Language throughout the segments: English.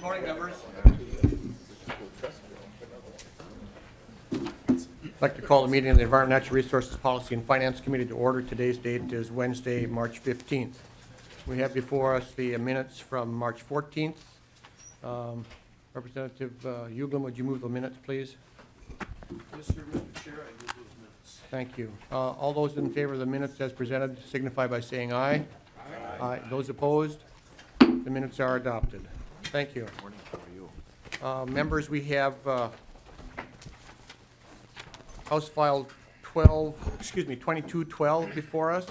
Good morning, members. I'd like to call the meeting of the Environment, Natural Resources Policy and Finance Committee to order. Today's date is Wednesday, March 15th. We have before us the minutes from March 14th. Representative Uglum, would you move the minutes, please? Yes, sir, Mr. Chair, I move those minutes. Thank you. All those in favor of the minutes as presented signify by saying aye. Aye. Those opposed? The minutes are adopted. Thank you. Members, we have House File 2212 before us.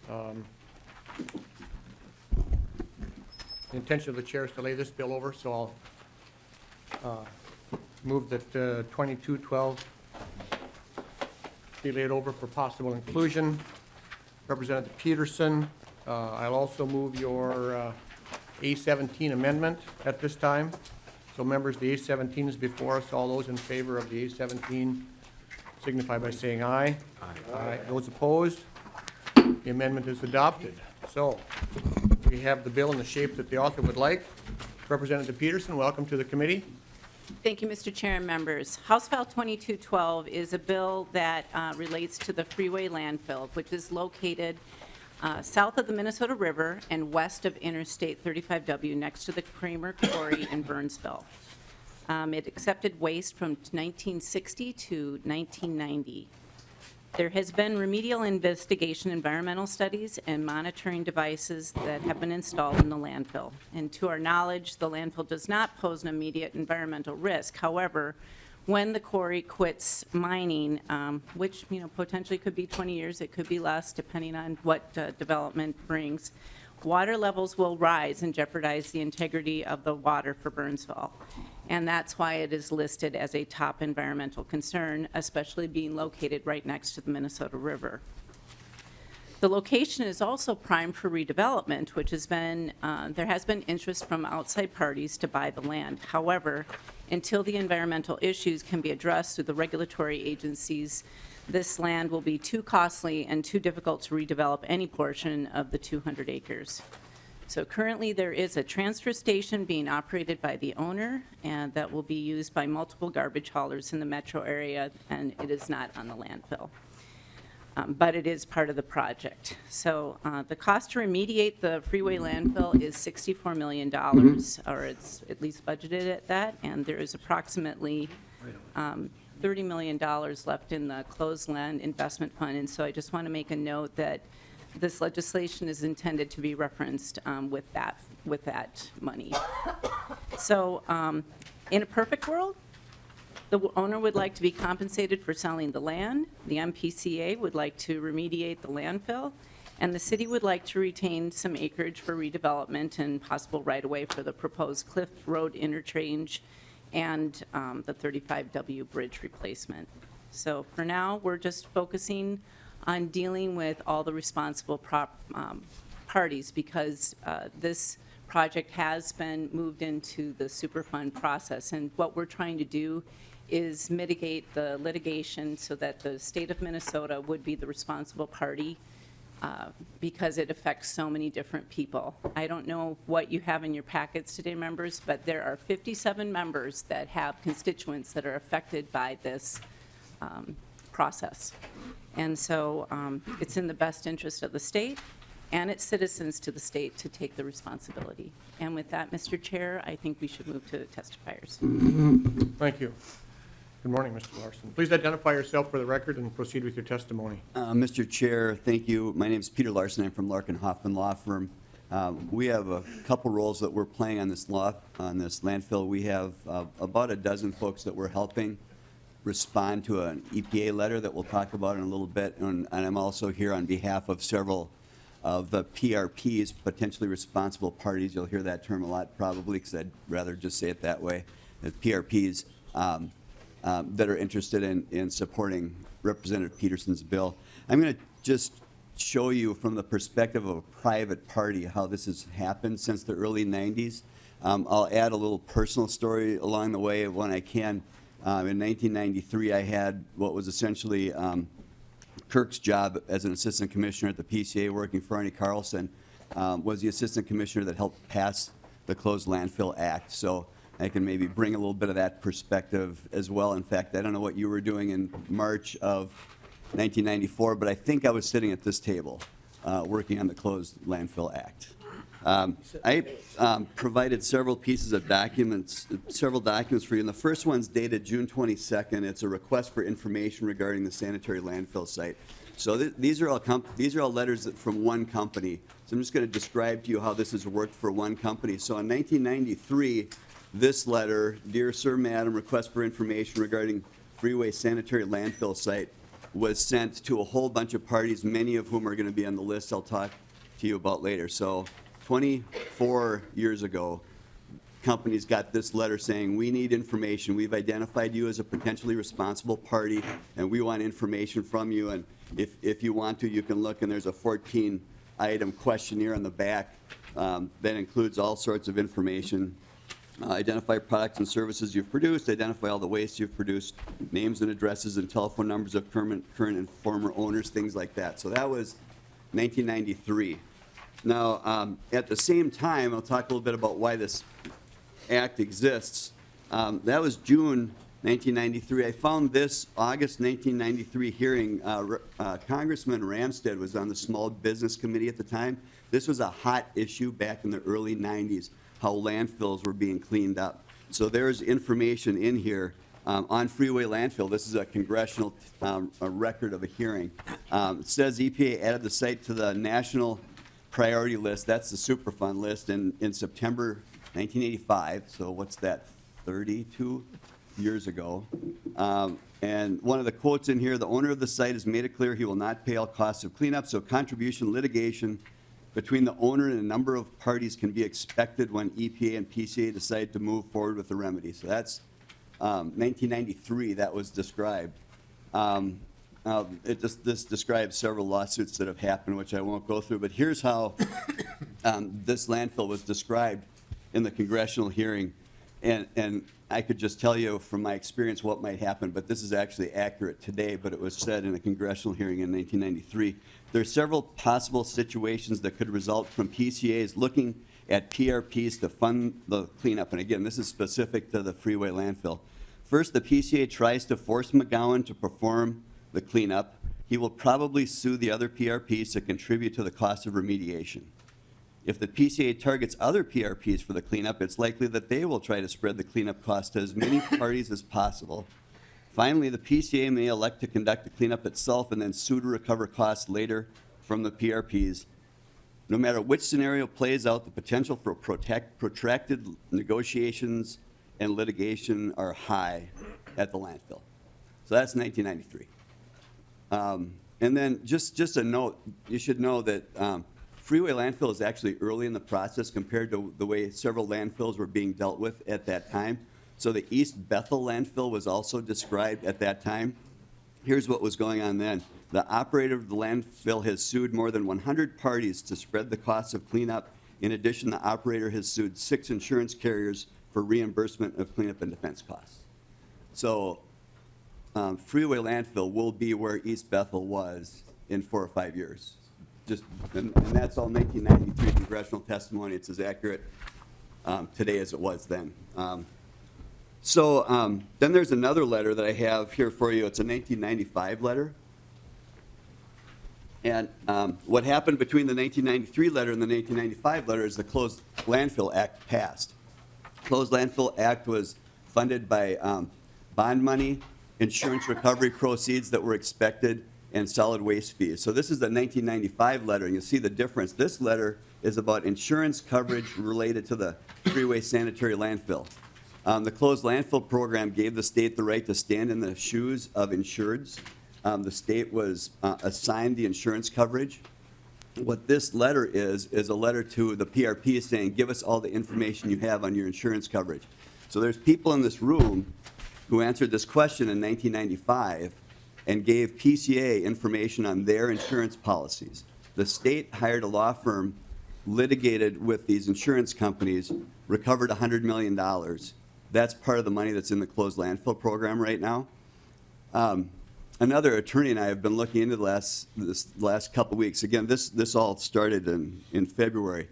The intention of the chair is to lay this bill over, so I'll move that 2212 be laid over for possible inclusion. Representative Peterson, I'll also move your A17 amendment at this time. So members, the A17 is before us. All those in favor of the A17 signify by saying aye. Aye. Those opposed? The amendment is adopted. So we have the bill in the shape that the author would like. Representative Peterson, welcome to the committee. Thank you, Mr. Chair and members. House File 2212 is a bill that relates to the freeway landfill, which is located south of the Minnesota River and west of Interstate 35W next to the Kramer Quarry in Burnsville. It accepted waste from 1960 to 1990. There has been remedial investigation, environmental studies, and monitoring devices that have been installed in the landfill. And to our knowledge, the landfill does not pose an immediate environmental risk. However, when the quarry quits mining, which potentially could be 20 years, it could be less, depending on what development brings, water levels will rise and jeopardize the integrity of the water for Burnsville. And that's why it is listed as a top environmental concern, especially being located right next to the Minnesota River. The location is also primed for redevelopment, which has been, there has been interest from outside parties to buy the land. However, until the environmental issues can be addressed through the regulatory agencies, this land will be too costly and too difficult to redevelop any portion of the 200 acres. So currently there is a transfer station being operated by the owner, and that will be used by multiple garbage haulers in the metro area, and it is not on the landfill. But it is part of the project. So the cost to remediate the freeway landfill is $64 million, or it's at least budgeted at that, and there is approximately $30 million left in the closed land investment fund. And so I just want to make a note that this legislation is intended to be referenced with that money. So in a perfect world, the owner would like to be compensated for selling the land, the MPCA would like to remediate the landfill, and the city would like to retain some acreage for redevelopment and possible right-of-way for the proposed Cliff Road interchange and the 35W bridge replacement. So for now, we're just focusing on dealing with all the responsible parties, because this project has been moved into the Superfund process. And what we're trying to do is mitigate the litigation so that the state of Minnesota would be the responsible party, because it affects so many different people. I don't know what you have in your packets today, members, but there are 57 members that have constituents that are affected by this process. And so it's in the best interest of the state and its citizens to the state to take the responsibility. And with that, Mr. Chair, I think we should move to testifiers. Thank you. Good morning, Mr. Larson. Please identify yourself for the record and proceed with your testimony. Mr. Chair, thank you. My name is Peter Larson. I'm from Larkin Hoffman Law Firm. We have a couple roles that we're playing on this landfill. We have about a dozen folks that we're helping respond to an EPA letter that we'll talk about in a little bit. And I'm also here on behalf of several of the PRPs, potentially responsible parties. You'll hear that term a lot probably, because I'd rather just say it that way. The PRPs that are interested in supporting Representative Peterson's bill. I'm going to just show you from the perspective of a private party how this has happened since the early 90s. I'll add a little personal story along the way when I can. In 1993, I had what was essentially Kirk's job as an assistant commissioner at the PCA, working for Arnie Carlson, was the assistant commissioner that helped pass the Closed Landfill Act. So I can maybe bring a little bit of that perspective as well. In fact, I don't know what you were doing in March of 1994, but I think I was sitting at this table working on the Closed Landfill Act. I provided several pieces of documents, several documents for you, and the first one's dated June 22nd. It's a request for information regarding the sanitary landfill site. So these are all letters from one company. So I'm just going to describe to you how this has worked for one company. So in 1993, this letter, Dear Sir, Madam, request for information regarding Freeway sanitary landfill site, was sent to a whole bunch of parties, many of whom are going to be on the list I'll talk to you about later. So 24 years ago, companies got this letter saying, we need information. We've identified you as a potentially responsible party, and we want information from you. And if you want to, you can look, and there's a 14-item questionnaire on the back that includes all sorts of information. Identify products and services you've produced, identify all the waste you've produced, names and addresses and telephone numbers of current and former owners, things like that. So that was 1993. Now, at the same time, I'll talk a little bit about why this act exists. That was June 1993. I found this August 1993 hearing. Congressman Ramstad was on the Small Business Committee at the time. This was a hot issue back in the early 90s, how landfills were being cleaned up. So there's information in here on freeway landfill. This is a congressional a record of a hearing. It says EPA added the site to the national priority list. That's the Superfund list in September 1985. So what's that, 32 years ago? And one of the quotes in here, the owner of the site has made it clear he will not pay all costs of cleanup, so contribution litigation between the owner and a number of parties can be expected when EPA and PCA decide to move forward with the remedy. So that's 1993 that was described. This describes several lawsuits that have happened, which I won't go through, but here's how this landfill was described in the congressional hearing. And I could just tell you from my experience what might happen, but this is actually accurate today, but it was said in a congressional hearing in 1993. There are several possible situations that could result from PCAs looking at PRPs to fund the cleanup. And again, this is specific to the freeway landfill. First, the PCA tries to force McGowan to perform the cleanup. He will probably sue the other PRPs to contribute to the cost of remediation. If the PCA targets other PRPs for the cleanup, it's likely that they will try to spread the cleanup cost to as many parties as possible. Finally, the PCA may elect to conduct the cleanup itself and then sue to recover costs later from the PRPs. No matter which scenario plays out, the potential for protracted negotiations and litigation are high at the landfill. So that's 1993. And then just a note, you should know that freeway landfill is actually early in the process compared to the way several landfills were being dealt with at that time. So the East Bethel landfill was also described at that time. Here's what was going on then. The operator of the landfill has sued more than 100 parties to spread the costs of cleanup. In addition, the operator has sued 6 insurance carriers for reimbursement of cleanup and defense costs. So freeway landfill will be where East Bethel was in 4 or 5 years. And that's all 1993 congressional testimony. It's as accurate today as it was then. Then there's another letter that I have here for you. It's a 1995 letter. And what happened between the 1993 letter and the 1995 letter is the Closed Landfill Act passed. Closed Landfill Act was funded by bond money, insurance recovery proceeds that were expected, and solid waste fees. So this is the 1995 letter, and you'll see the difference. This letter is about insurance coverage related to the freeway sanitary landfill. The Closed Landfill Program gave the state the right to stand in the shoes of insureds. The state was assigned the insurance coverage. What this letter is a letter to the PRP saying, give us all the information you have on your insurance coverage. So there's people in this room who answered this question in 1995 and gave PCA information on their insurance policies. The state hired a law firm, litigated with these insurance companies, recovered $100 million. That's part of the money that's in the Closed Landfill Program right now. Another attorney and I have been looking into this last couple weeks. Again, this all started in February.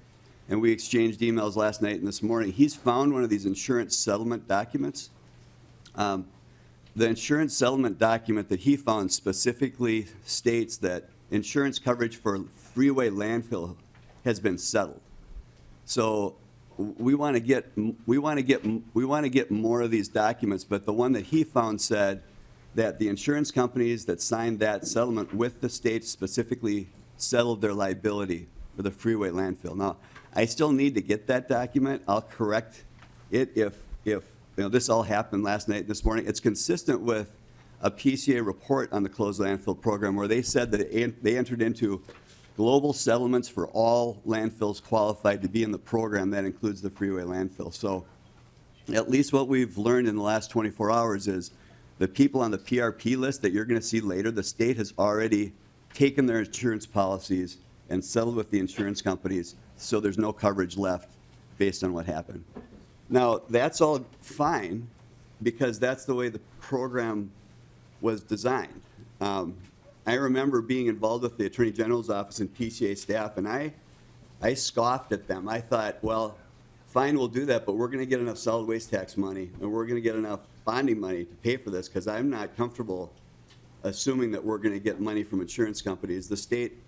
and we exchanged emails last night and this morning. He's found one of these insurance settlement documents. The insurance settlement document that he found specifically states that insurance coverage for freeway landfill has been settled. So we want to get more of these documents, but the one that he found said that the insurance companies that signed that settlement with the state specifically settled their liability for the freeway landfill. Now, I still need to get that document. I'll correct it if this all happened last night and this morning. It's consistent with a PCA report on the closed landfill program where they said that they entered into global settlements for all landfills qualified to be in the program. That includes the freeway landfill. So at least what we've learned in the last 24 hours is the people on the PRP list that you're going to see later, the state has already taken their insurance policies and settled with the insurance companies, so there's no coverage left based on what happened. Now, that's all fine because that's the way the program was designed. I remember being involved with the Attorney General's office and PCA staff, and I scoffed at them. I thought, well, fine, we'll do that, but we're going to get enough solid waste tax money, and we're going to get enough bonding money to pay for this because I'm not comfortable assuming that we're going to get money from insurance companies. The state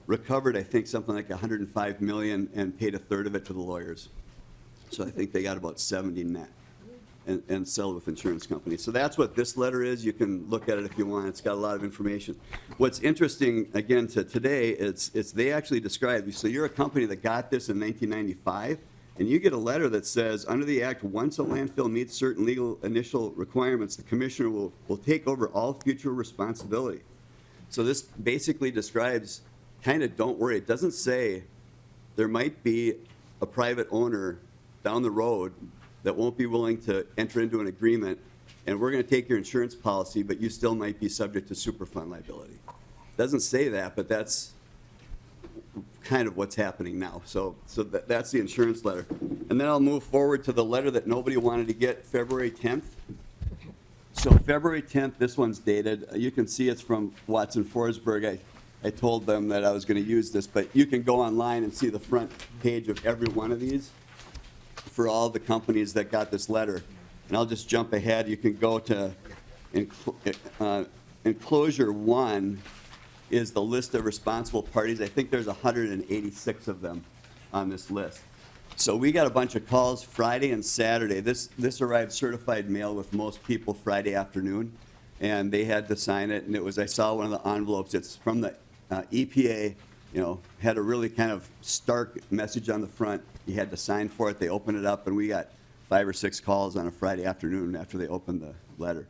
recovered, I think, something like $105 million and paid a third of it to the lawyers. So I think they got about 70 net and sell with insurance companies. So that's what this letter is. You can look at it if you want. It's got a lot of information. What's interesting, again, to today, it's they actually describe, so you're a company that got this in 1995, and you get a letter that says, under the act, once a landfill meets certain legal initial requirements, the commissioner will take over all future responsibility. So this basically describes kind of don't worry. It doesn't say there might be a private owner down the road that won't be willing to enter into an agreement, and we're going to take your insurance policy, but you still might be subject to Superfund liability. Doesn't say that, but that's kind of what's happening now. So that's the insurance letter. And then I'll move forward to the letter that nobody wanted to get, February 10th. So February 10th, this one's dated. You can see it's from Watson Forsberg. I told them that I was going to use this, but you can go online and see the front page of every one of these for all the companies that got this letter. And I'll just jump ahead. You can go to enclosure 1 is the list of responsible parties. I think there's 186 of them on this list. So we got a bunch of calls Friday and Saturday. This arrived certified mail with most people Friday afternoon, and they had to sign it. And it was, I saw one of the envelopes. It's from the EPA. Had a really kind of stark message on the front. You had to sign for it. They opened it up, and we got 5 or 6 calls on a Friday afternoon after they opened the letter.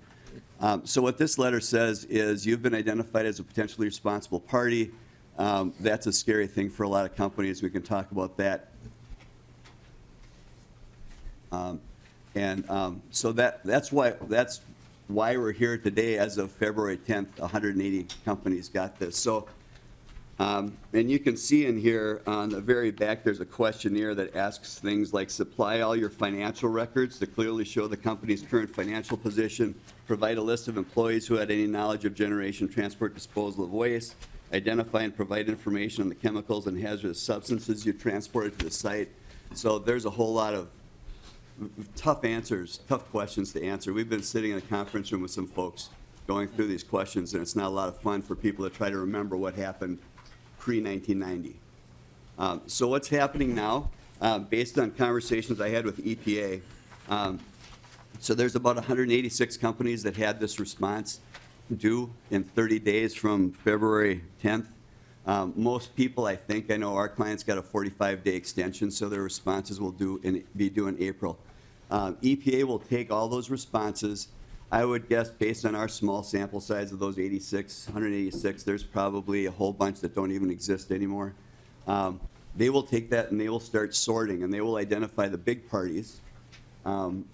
So what this letter says is you've been identified as a potentially responsible party. That's a scary thing for a lot of companies. We can talk about that. So that's why we're here today. As of February 10th, 180 companies got this. So, and you can see in here on the very back, there's a questionnaire that asks things like supply all your financial records to clearly show the company's current financial position, provide a list of employees who had any knowledge of generation, transport, disposal of waste, identify and provide information on the chemicals and hazardous substances you transported to the site. So there's a whole lot of tough answers, tough questions to answer. We've been sitting in a conference room with some folks going through these questions, and it's not a lot of fun for people to try to remember what happened pre-1990. So what's happening now, based on conversations I had with EPA, so there's about 186 companies that had this response due in 30 days from February 10th. Most people, I think, I know our clients got a 45-day extension, so their responses will be due in April. EPA will take all those responses. I would guess, based on our small sample size of those 186, there's probably a whole bunch that don't even exist anymore. They will take that and they will start sorting, and they will identify the big parties,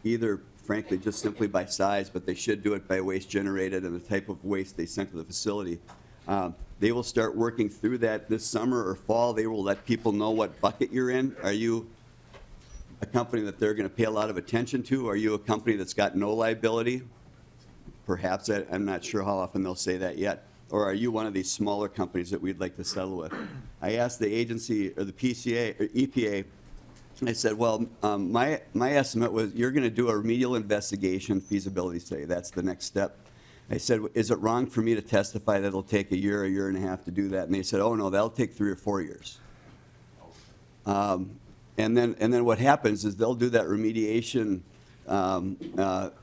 either, frankly, just simply by size, but they should do it by waste generated and the type of waste they sent to the facility. They will start working through that this summer or fall. They will let people know what bucket you're in. Are you a company that they're going to pay a lot of attention to? Are you a company that's got no liability? Perhaps. I'm not sure how often they'll say that yet. or are you one of these smaller companies that we'd like to settle with? I asked the agency, or the PCA, or EPA, I said, well, my estimate was you're going to do a remedial investigation feasibility study. That's the next step. I said, is it wrong for me to testify that it'll take a year and a half to do that? And they said, oh, no, that'll take 3 or 4 years. And then what happens is they'll do that remediation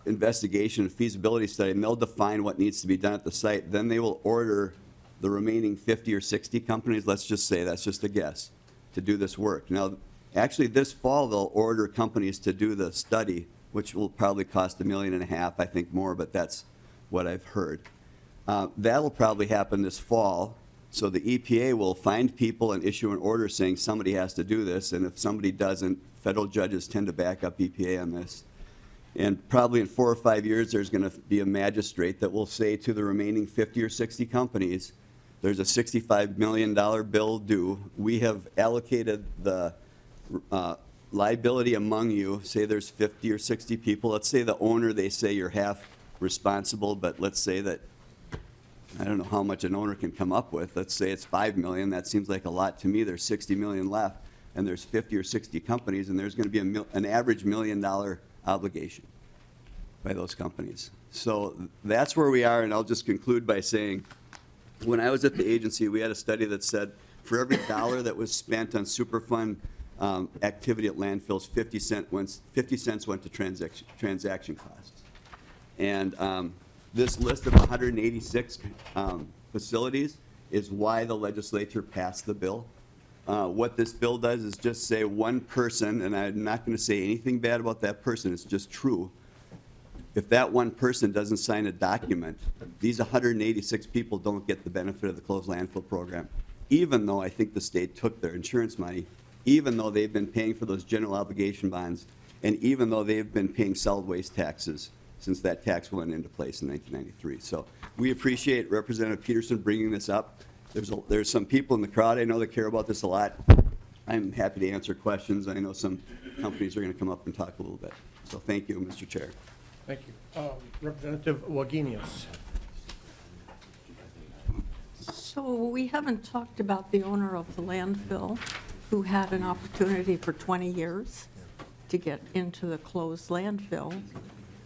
investigation feasibility study, and they'll define what needs to be done at the site. Then they will order the remaining 50 or 60 companies, let's just say, that's just a guess, to do this work. Now, actually, this fall, they'll order companies to do the study, which will probably cost $1.5 million, I think more, but that's what I've heard. That'll probably happen this fall. So the EPA will find people and issue an order saying somebody has to do this, and if somebody doesn't, federal judges tend to back up EPA on this. And probably in 4 or 5 years, there's going to be a magistrate that will say to the remaining 50 or 60 companies, there's a $65 million bill due. We have allocated the liability among you. Say there's 50 or 60 people. Let's say the owner, they say you're half responsible, but let's say that, I don't know how much an owner can come up with. Let's say it's $5 million. That seems like a lot to me. There's $60 million left, and there's 50 or 60 companies, and there's going to be an average $1 million obligation by those companies. So that's where we are, and I'll just conclude by saying, when I was at the agency, we had a study that said for every dollar that was spent on Superfund activity at landfills, 50 cents went to transaction costs. And this list of 186 facilities is why the legislature passed the bill. What this bill does is just say one person, and I'm not going to say anything bad about that person, it's just true. If that one person doesn't sign a document, these 186 people don't get the benefit of the closed landfill program, even though I think the state took their insurance money, even though they've been paying for those general obligation bonds, and even though they've been paying solid waste taxes since that tax went into place in 1993. So we appreciate Representative Peterson bringing this up. There's some people in the crowd I know that care about this a lot. I'm happy to answer questions. I know some companies are going to come up and talk a little bit. So thank you, Mr. Chair. Thank you. Representative Wagenius. So we haven't talked about the owner of the landfill who had an opportunity for 20 years to get into the closed landfill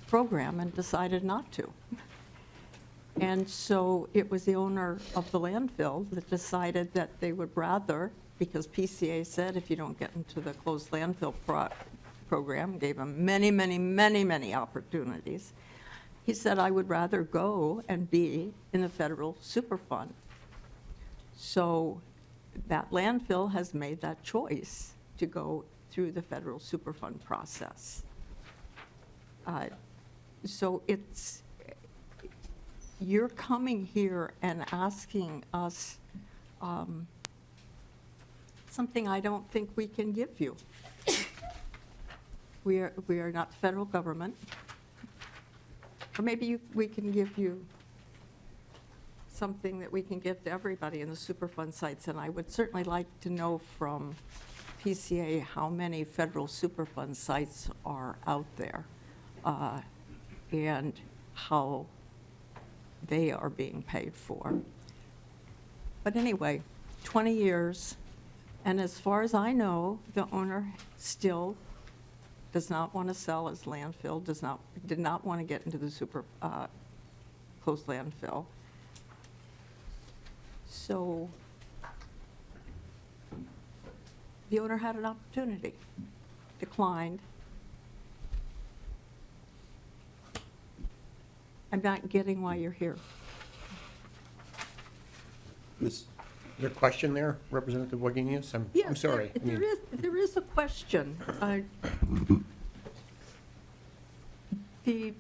program and decided not to. And so it was the owner of the landfill that decided that they would rather, because PCA said if you don't get into the closed landfill program, gave him many, many, many, many opportunities. He said, I would rather go and be in the federal Superfund. So that landfill has made that choice to go through the federal Superfund process. So you're coming here and asking us something I don't think we can give you. We are not the federal government. Or maybe we can give you something that we can give to everybody in the Superfund sites. And I would certainly like to know from PCA how many federal Superfund sites are out there and how they are being paid for. But anyway, 20 years, and as far as I know, the owner still does not want to sell his landfill, did not want to get into the closed landfill. So the owner had an opportunity, declined. I'm not getting why you're here. Is there a question there, Representative Wagenius? I'm Yes, sorry. There is a question. The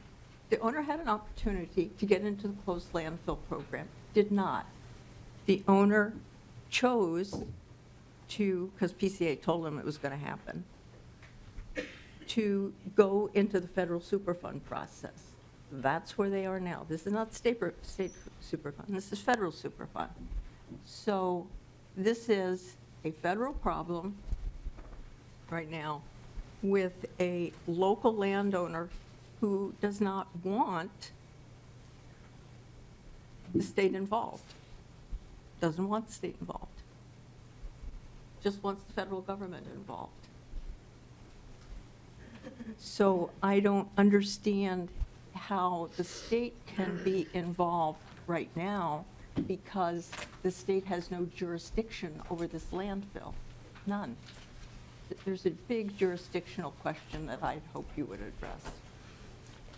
owner had an opportunity to get into the closed landfill program, did not. The owner chose to, because PCA told him it was going to happen, to go into the federal Superfund process. That's where they are now. This is not state Superfund, this is federal Superfund. So this is a federal problem right now with a local landowner who does not want the state involved. doesn't want the state involved. Just wants the federal government involved. So I don't understand how the state can be involved right now because the state has no jurisdiction over this landfill. None. There's a big jurisdictional question that I'd hope you would address.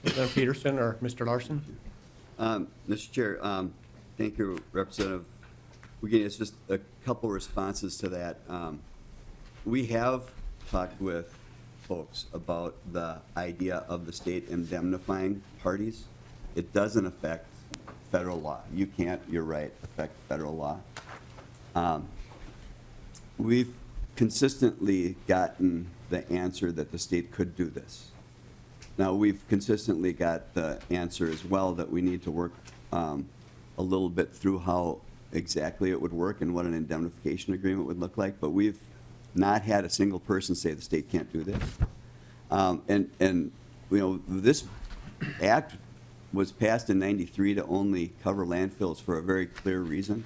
Representative Peterson or Mr. Larson? Mr. Chair, thank you, Representative Wagenius. Just a couple responses to that. We have talked with folks about the idea of the state indemnifying parties. It doesn't affect federal law. You can't, you're right, affect federal law. We've consistently gotten the answer that the state could do this. Now, we've consistently got the answer as well that we need to work a little bit through how exactly it would work and what an indemnification agreement would look like, but we've not had a single person say the state can't do this. And you know, this act was passed in '93 to only cover landfills for a very clear reason.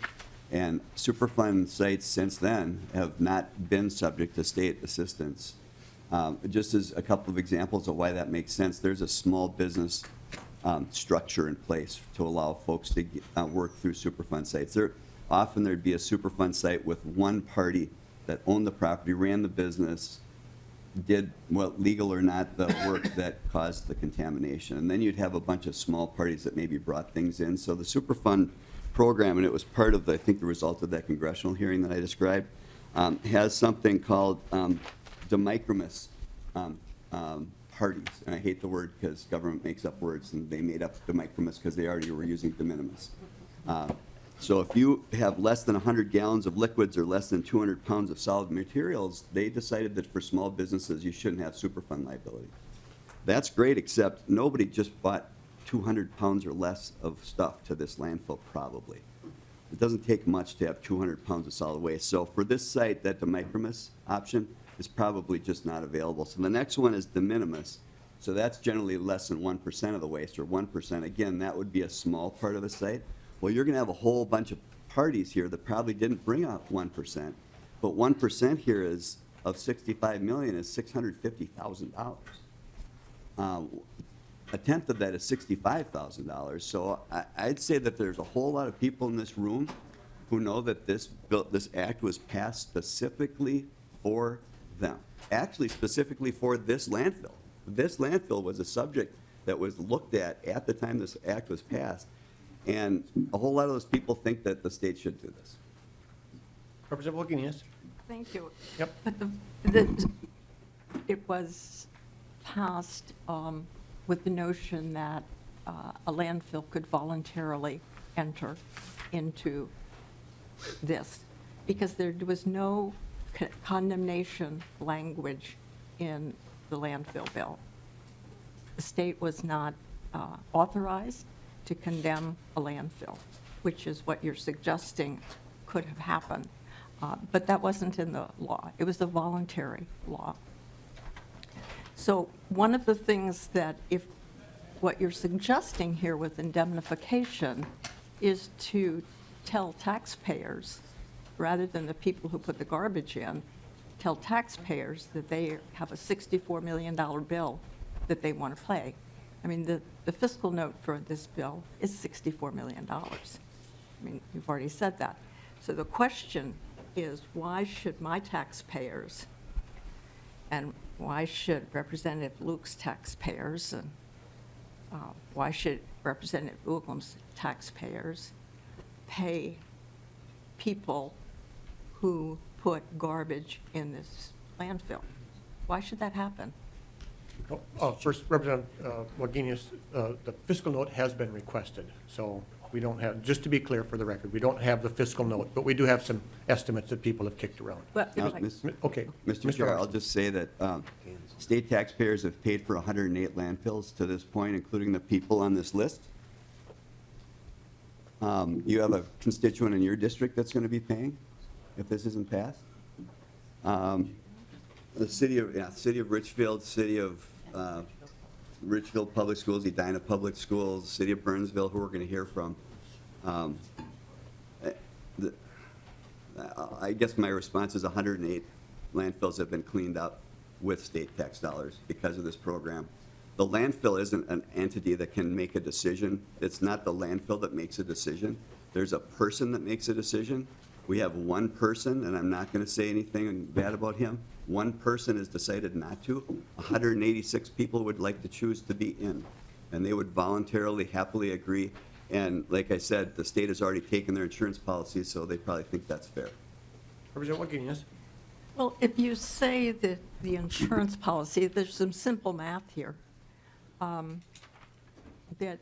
And Superfund sites since then have not been subject to state assistance. Just as a couple of examples of why that makes sense, there's a small business structure in place to allow folks to work through Superfund sites. Often there'd be a Superfund site with one party that owned the property, ran the business, did, well, legal or not, the work that caused the contamination. And then you'd have a bunch of small parties that maybe brought things in. So the Superfund program, and it was part of, I think, the result of that congressional hearing that I described, has something called de micromis parties. And I hate the word because government makes up words, and they made up de micromis because they already were using de minimis. So if you have less than 100 gallons of liquids or less than 200 pounds of solid materials, they decided that for small businesses, you shouldn't have Superfund liability. That's great, except nobody just bought 200 pounds or less of stuff to this landfill, probably. It doesn't take much to have 200 pounds of solid waste. So for this site, that de minimis option is probably just not available. So the next one is de minimis. So that's generally less than 1% of the waste, or 1%. Again, that would be a small part of a site. Well, you're gonna have a whole bunch of parties here that probably didn't bring out 1%. But 1% here is, of 65 million, is $650,000. A tenth of that is $65,000. So I'd say that there's a whole lot of people in this room who know that this act was passed specifically for them. Actually, specifically for this landfill. This landfill was a subject that was looked at the time this act was passed. And a whole lot of those people think that the state should do this. Representative Wagenius? Thank you. Yep. But it was passed with the notion that a landfill could voluntarily enter into this, because there was no condemnation language in the landfill bill. The state was not authorized to condemn a landfill, which is what you're suggesting could have happened. But that wasn't in the law. It was a voluntary law. So one of the things that, if what you're suggesting here with indemnification is to tell taxpayers, rather than the people who put the garbage in, tell taxpayers that they have a $64 million bill that they want to pay. I mean, the fiscal note for this bill is $64 million. I mean, you've already said that. So the question is, why should my taxpayers, and why should Representative Luke's taxpayers, and why should Representative Uglam's taxpayers pay people who put garbage in this landfill? Why should that happen? First, Representative Wagenius, the fiscal note has been requested, so we don't have, just to be clear for the record, we don't have the fiscal note, but we do have some estimates that people have kicked around. Well, Now, like- Ms. Okay. Mr. Chair, I'll Larson. just say that state taxpayers have paid for 108 landfills to this point, including the people on this list. You have a constituent in your district that's going to be paying if this isn't passed. The city of Richfield, city of Richfield Public Schools, Edina Public Schools, city of Burnsville, who we're going to hear from. I guess my response is 108 landfills have been cleaned up with state tax dollars because of this program. The landfill isn't an entity that can make a decision. It's not the landfill that makes a decision. There's a person that makes a decision. We have one person, and I'm not going to say anything bad about him. One person has decided not to. 186 people would like to choose to be in, and they would voluntarily, happily agree. And like I said, the state has already taken their insurance policies, so they probably think that's fair. Representative Wagenius? Well, if you say that the insurance policy, there's some simple math here. That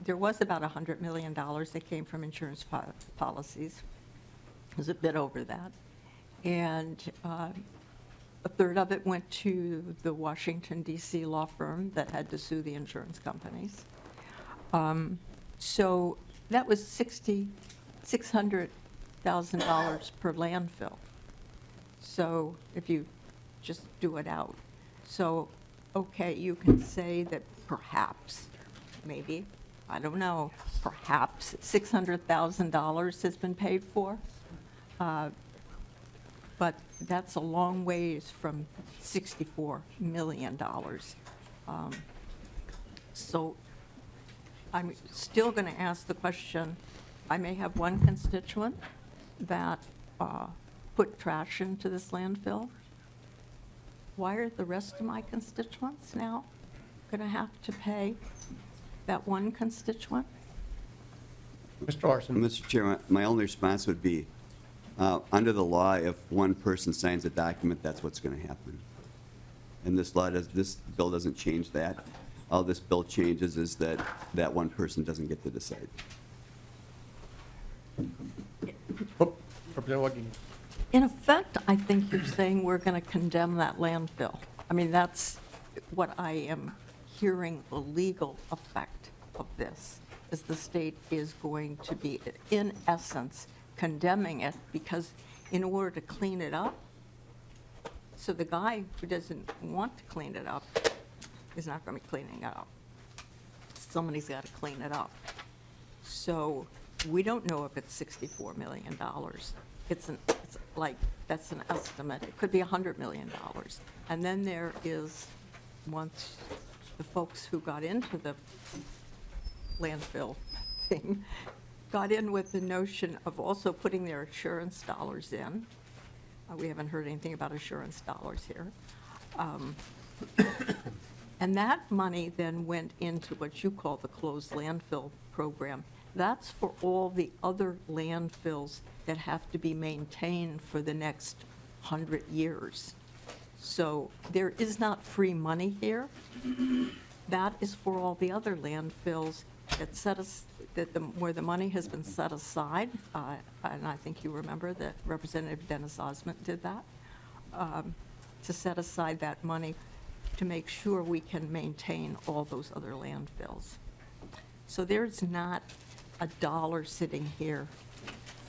there was about $100 million that came from insurance policies. It was a bit over that. And a third of it went to the Washington DC law firm that had to sue the insurance companies. So that was $600,000 per landfill. So if you just do it out. So, okay, you can say that perhaps, maybe, I don't know, perhaps $600,000 has been paid for. But that's a long ways from $64 million. So I'm still going to ask the question, I may have one constituent that put trash into this landfill. Why are the rest of my constituents now going to have to pay that one constituent? Mr. Larson? Mr. Chairman, my only response would be, under the law, if one person signs a document, that's what's going to happen. And this bill doesn't change that. All this bill changes is that that one person doesn't get to decide. Oh, Representative Wagenius? In effect, I think you're saying we're going to condemn that landfill. I mean, that's what I am hearing, the legal effect of this, is the state is going to be, in essence, condemning it, because in order to clean it up, so the guy who doesn't want to clean it up is not going to be cleaning it up. Somebody's got to clean it up. So we don't know if it's $64 million. It's like, that's an estimate. It could be $100 million. And then there is, once the folks who got into the landfill thing got in with the notion of also putting their insurance dollars in. We haven't heard anything about insurance dollars here. And that money then went into what you call the closed landfill program. That's for all the other landfills that have to be maintained for the next 100 years. So there is not free money here. That is for all the other landfills where the money has been set aside, and I think you remember that Representative Dennis Osment did that, to set aside that money to make sure we can maintain all those other landfills. So there's not a dollar sitting here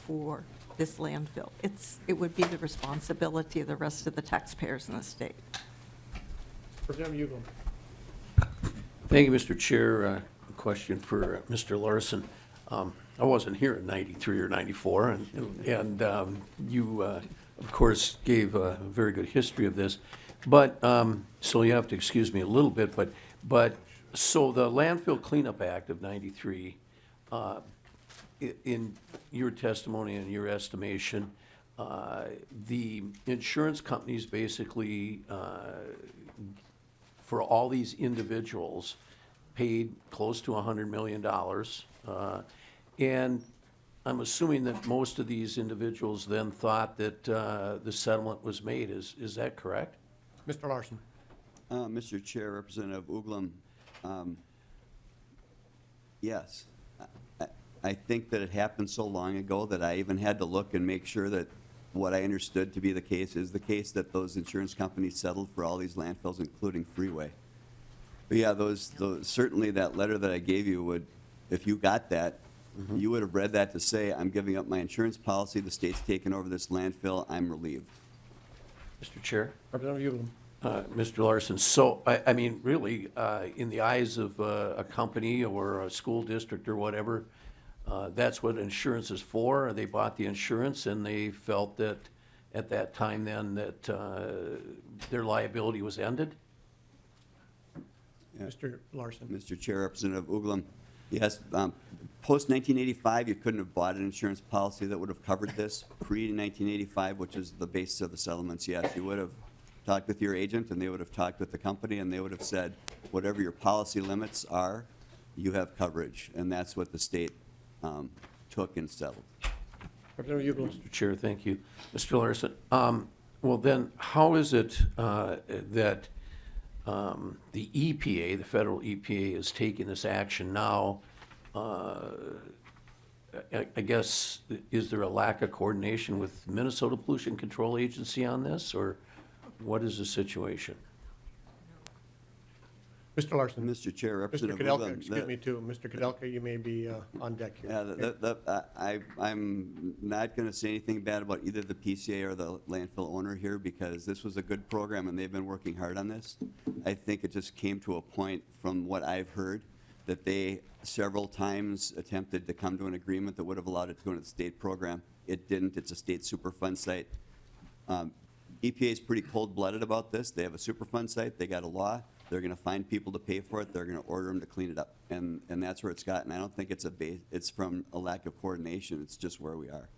for this landfill. It would be the responsibility of the rest of the taxpayers in the state. Representative Uglum? Thank you, Mr. Chair. A question for Mr. Larson. I wasn't here in 93 or 94, and you, of course, gave a very good history of this. But, so you have to excuse me a little bit, but so the Landfill Cleanup Act of 93, in your testimony and your estimation, the insurance companies basically, for all these individuals, paid close to $100 million. And I'm assuming that most of these individuals then thought that the settlement was made. Is that correct? Mr. Larson? Mr. Chair, Representative Uglum, yes. I think that it happened so long ago that I even had to look and make sure that what I understood to be the case is the case, that those insurance companies settled for all these landfills, including Freeway. But yeah, those certainly that letter that I gave you would, if you got that, you would have read that to say, I'm giving up my insurance policy, the state's taking over this landfill, I'm relieved. Mr. Chair? Representative Uglum? Mr. Larson, so, I mean, really, in the eyes of a company or a school district or whatever, that's what insurance is for. They bought the insurance and they felt that at that time then that their liability was ended. Yeah. Mr. Larson. Mr. Chair, Representative Uglum, yes, post-1985, you couldn't have bought an insurance policy that would have covered this. Pre-1985, which is the basis of the settlements, yes, you would have talked with your agent, and they would have talked with the company, and they would have said, whatever your policy limits are, you have coverage, and that's what the state took and settled. Representative Uglum. Mr. Chair, thank you. Mr. Larson, well then, how is it that the EPA, the federal EPA, is taking this action now? I guess, is there a lack of coordination with Minnesota Pollution Control Agency on this, or what is the situation? Mr. Larson. Mr. Chair, Mr. Representative Kadelka, Uglum, excuse me too. Mr. Kadelka, you may be on deck here. I'm not going to say anything bad about either the PCA or the landfill owner here, because this was a good program and they've been working hard on this. I think it just came to a point, from what I've heard, that they several times attempted to come to an agreement that would have allowed it to go into the state program. It didn't. It's a state Superfund site. EPA is pretty cold-blooded about this. They have a Superfund site. They got a law. They're going to find people to pay for it. They're going to order them to clean it up. And that's where it's gotten. I don't think it's from a lack of coordination. It's just where we are.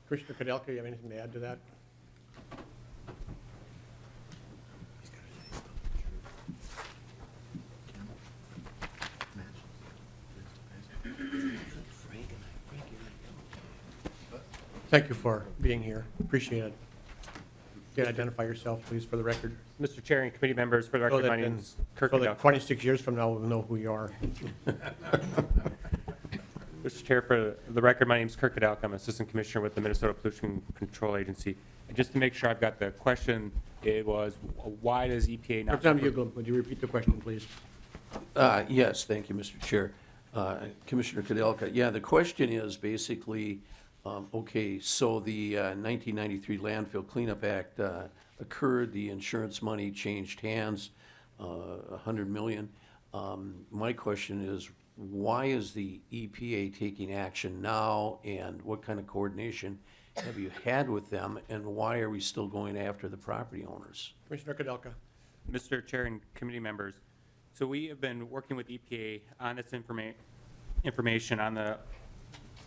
Commissioner Kadelka, you have anything to add to that? Thank you for being here. Appreciate it. Can you identify yourself, please, for the record? Mr. Chair and committee members, for the record, my name is Kirk So that Kadelka. 26 years from now, we'll know who you are. Mr. Chair, for the record, my name is Kirk Kadelka. I'm Assistant Commissioner with the Minnesota Pollution Control Agency. And just to make sure I've got the question, it was, why does EPA not... Representative Uglum, would you repeat the question, please? Yes, thank you, Mr. Chair. Commissioner Kadelka, yeah, the question is basically, okay, so the 1993 Landfill Cleanup Act occurred, the insurance money changed hands, $100 million. My question is, why is the EPA taking action now, and what kind of coordination have you had with them, and why are we still going after the property owners? Commissioner Kadelka. Mr. Chair and committee members, so we have been working with EPA on this information on the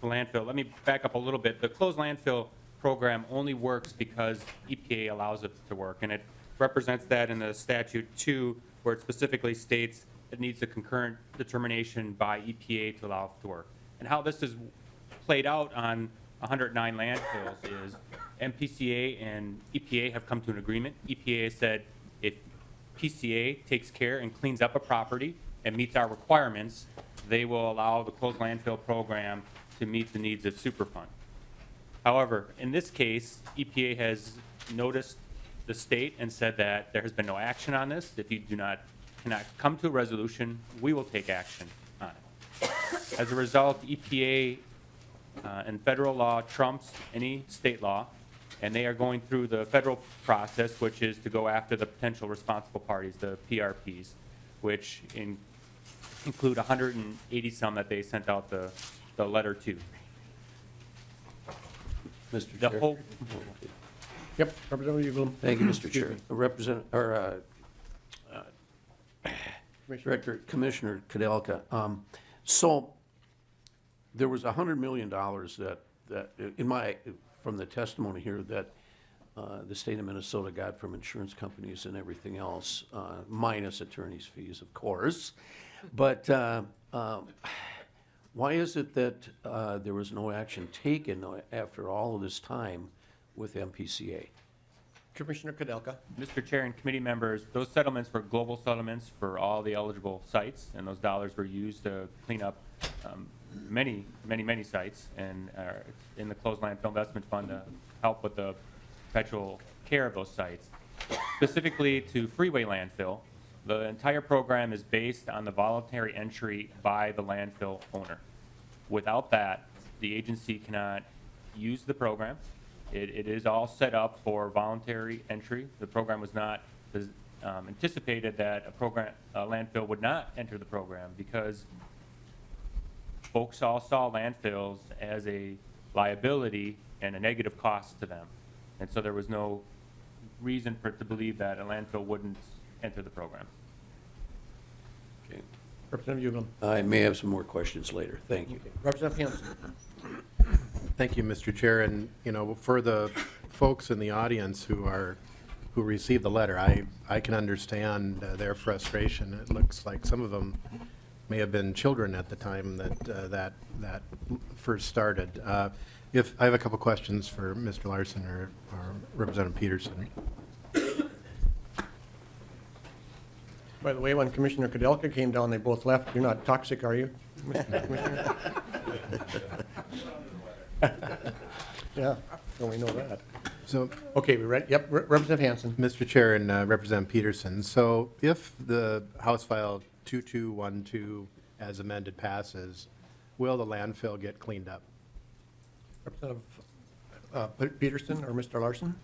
landfill. Let me back up a little bit. The closed landfill program only works because EPA allows it to work, and it represents that in the statute 2, where it specifically states it needs a concurrent determination by EPA to allow it to work. And how this is played out on 109 landfills is MPCA and EPA have come to an agreement. EPA said if PCA takes care and cleans up a property and meets our requirements, they will allow the closed landfill program to meet the needs of Superfund. However, in this case, EPA has noticed the state and said that there has been no action on this. If you cannot come to a resolution, we will take action on it. As a result, EPA and federal law trumps any state law, and they are going through the federal process, which is to go after the potential responsible parties, the PRPs, which include 180 some that they sent out the letter to. Mr. The Chair? whole, Yep, Representative Uglum. Thank you, Mr. Chair. Commissioner. Commissioner Kadelka, so there was $100 million that from the testimony here, that the state of Minnesota got from insurance companies and everything else, minus attorney's fees, of course. But why is it that there was no action taken after all of this time with MPCA? Commissioner Kadelka. Mr. Chair and committee members, those settlements were global settlements for all the eligible sites, and those dollars were used to clean up many sites, and in the closed landfill investment fund to help with the perpetual care of those sites. Specifically to Freeway Landfill, the entire program is based on the voluntary entry by the landfill owner. Without that, the agency cannot use the program. It is all set up for voluntary entry. The program was not anticipated that a landfill would not enter the program, because folks all saw landfills as a liability and a negative cost to them. And so there was no reason for it to believe that a landfill wouldn't enter the program. Okay. Representative Uglem. I may have some more questions later. Thank you. Representative Hanson. Thank you, Mr. Chair, and, for the folks in the audience who received the letter, I can understand their frustration. It looks like some of them may have been children at the time that first started. If, I have a couple questions for Mr. Larson or Representative Peterson. By the way, when Commissioner Kudelka came down, they both left. You're not toxic, are you, Commissioner? Yeah, so we know that. So, Okay, we ready? Yep, Representative Hanson. Mr. Chair and Representative Peterson, so if the House File 2212 as amended passes, will the landfill get cleaned up? Representative Peterson or Mr. Larson?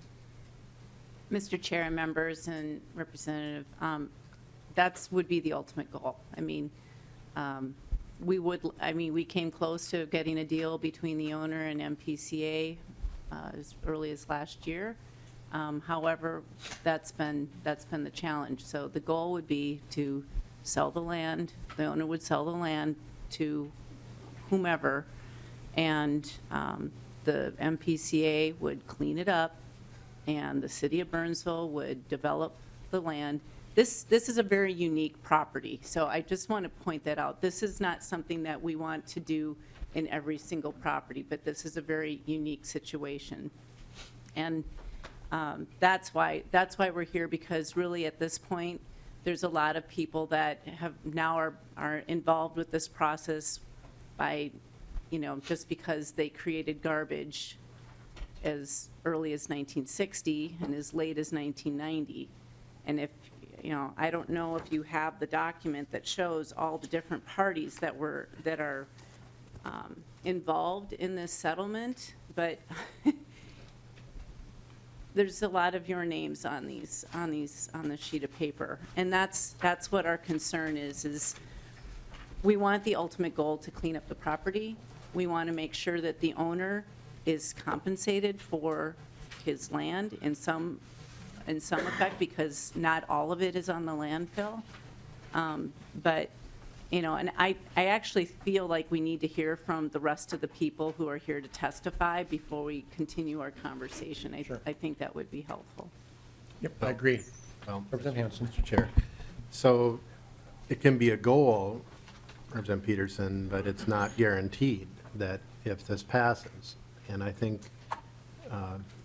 Mr. Chair and members and Representative, that's would be the ultimate goal. I mean, we came close to getting a deal between the owner and MPCA as early as last year. However, that's been the challenge. So the goal would be to sell the land, the owner would sell the land to whomever, and the MPCA would clean it up, and the city of Burnsville would develop the land. This is a very unique property, so I just want to point that out. This is not something that we want to do in every single property, but this is a very unique situation. And that's why we're here, because really at this point, there's a lot of people that have now are involved with this process by, just because they created garbage as early as 1960 and as late as 1990. And if, I don't know if you have the document that shows all the different parties that are involved in this settlement, but there's a lot of your names on this sheet of paper. And that's what our concern is we want the ultimate goal to clean up the property. We want to make sure that the owner is compensated for his land in some effect, because not all of it is on the landfill. But, and I actually feel like we need to hear from the rest of the people who are here to testify before we continue our conversation. Sure. I think that would be helpful. Yep, I agree. Well, Representative Hanson. Mr. Chair, so it can be a goal, Representative Peterson, but it's not guaranteed that if this passes. And I think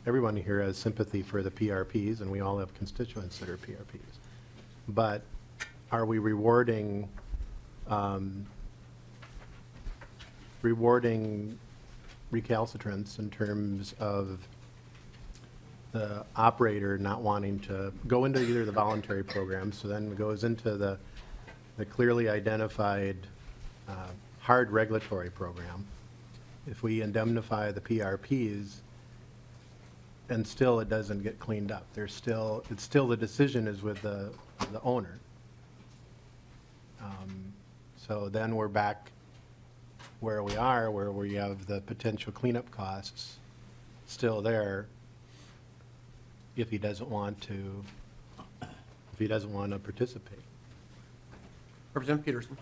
everyone here has sympathy for the PRPs, and we all have constituents that are PRPs. But are we rewarding recalcitrants in terms of the operator not wanting to go into either the voluntary program, so then it goes into the clearly identified hard regulatory program? If we indemnify the PRPs and still it doesn't get cleaned up, it's still the decision is with the owner. So then we're back where we are, where we have the potential cleanup costs still there if he doesn't want to participate. Representative Peterson.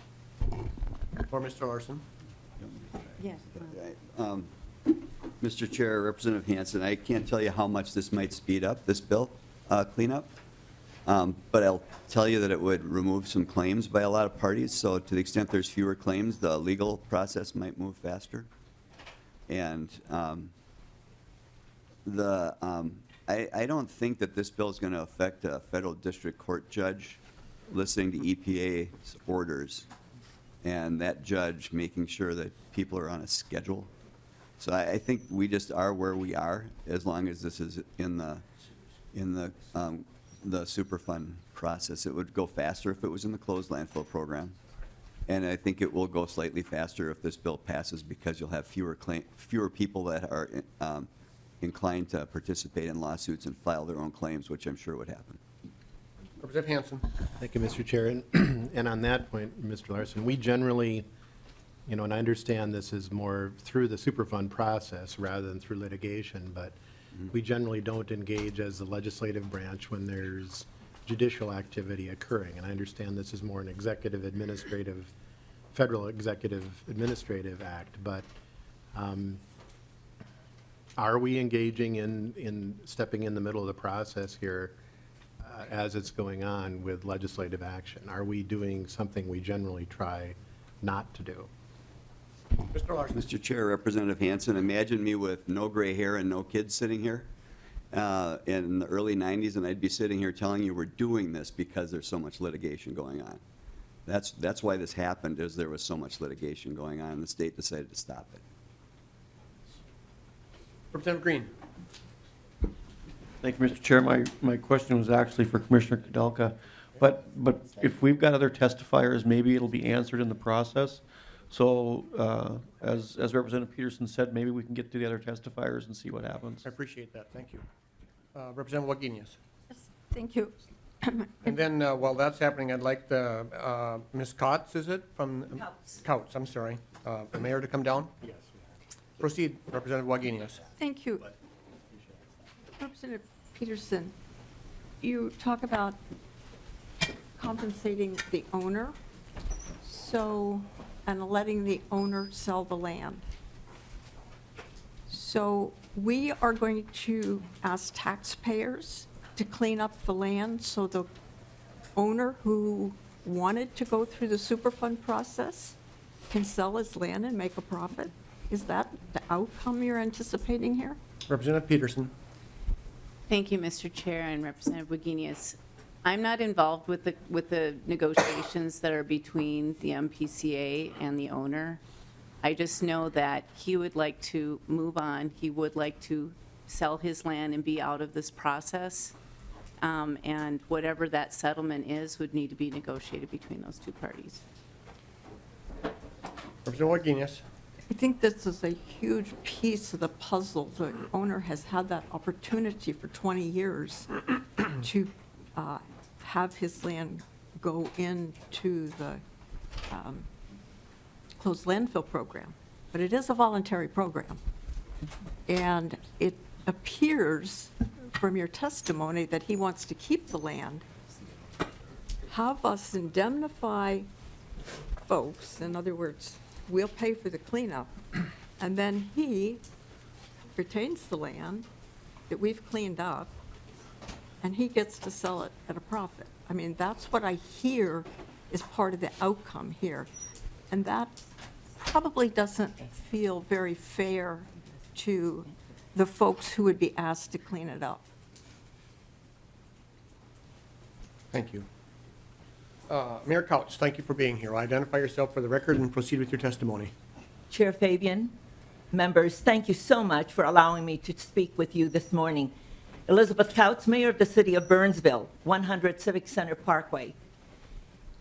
Or Mr. Larson. Yes. Mr. Chair, Representative Hanson, I can't tell you how much this might speed up this bill cleanup, but I'll tell you that it would remove some claims by a lot of parties. So to the extent there's fewer claims, the legal process might move faster. And I don't think that this bill is going to affect a federal district court judge listening to EPA's orders and that judge making sure that people are on a schedule. So I think we just are where we are, as long as this is in the Superfund process. It would go faster if it was in the closed landfill program. And I think it will go slightly faster if this bill passes, because you'll have fewer people that are inclined to participate in lawsuits and file their own claims, which I'm sure would happen. Representative Hanson. Thank you, Mr. Chair. And on that point, Mr. Larson, we generally You know, and I understand this is more through the Superfund process rather than through litigation, but we generally don't engage as the legislative branch when there's judicial activity occurring. And I understand this is more an executive administrative, federal executive administrative act, but are we engaging in stepping in the middle of the process here as it's going on with legislative action? Are we doing something we generally try not to do? Mr. Larson. Mr. Chair, Representative Hanson, imagine me with no gray hair and no kids sitting here in the early 90s, and I'd be sitting here telling you we're doing this because there's so much litigation going on. That's why this happened, is there was so much litigation going on, and the state decided to stop it. Representative Green. Thank you, Mr. Chair. My question was actually for Commissioner Kudelka, but if we've got other testifiers, maybe it'll be answered in the process. So as Representative Peterson said, maybe we can get to the other testifiers and see what happens. I appreciate that, thank you. Representative Wagenius. Thank you. And then while that's happening, I'd like the, Ms. Coutts, is it, from? Coutts. Coutts, I'm sorry. The mayor to come down? Yes. Proceed, Representative Wagenius. Thank you. Representative Peterson, you talk about compensating the owner, and letting the owner sell the land. So we are going to ask taxpayers to clean up the land so the owner who wanted to go through the Superfund process can sell his land and make a profit? Is that the outcome you're anticipating here? Representative Peterson. Thank you, Mr. Chair and Representative Wagenius. I'm not involved with the negotiations that are between the MPCA and the owner. I just know that he would like to move on. He would like to sell his land and be out of this process. And whatever that settlement is would need to be negotiated between those two parties. Representative Wagenius. I think this is a huge piece of the puzzle. The owner has had that opportunity for 20 years to have his land go into the closed landfill program. But it is a voluntary program. And it appears from your testimony that he wants to keep the land. Have us indemnify folks, in other words, we'll pay for the cleanup, and then he retains the land that we've cleaned up, and he gets to sell it at a profit. I mean, that's what I hear is part of the outcome here. And that probably doesn't feel very fair to the folks who would be asked to clean it up. Thank you. Mayor Coutts, thank you for being here. Identify yourself for the record and proceed with your testimony. Chair Fabian, members, thank you so much for allowing me to speak with you this morning. Elizabeth Coutts, Mayor of the City of Burnsville, 100 Civic Center Parkway.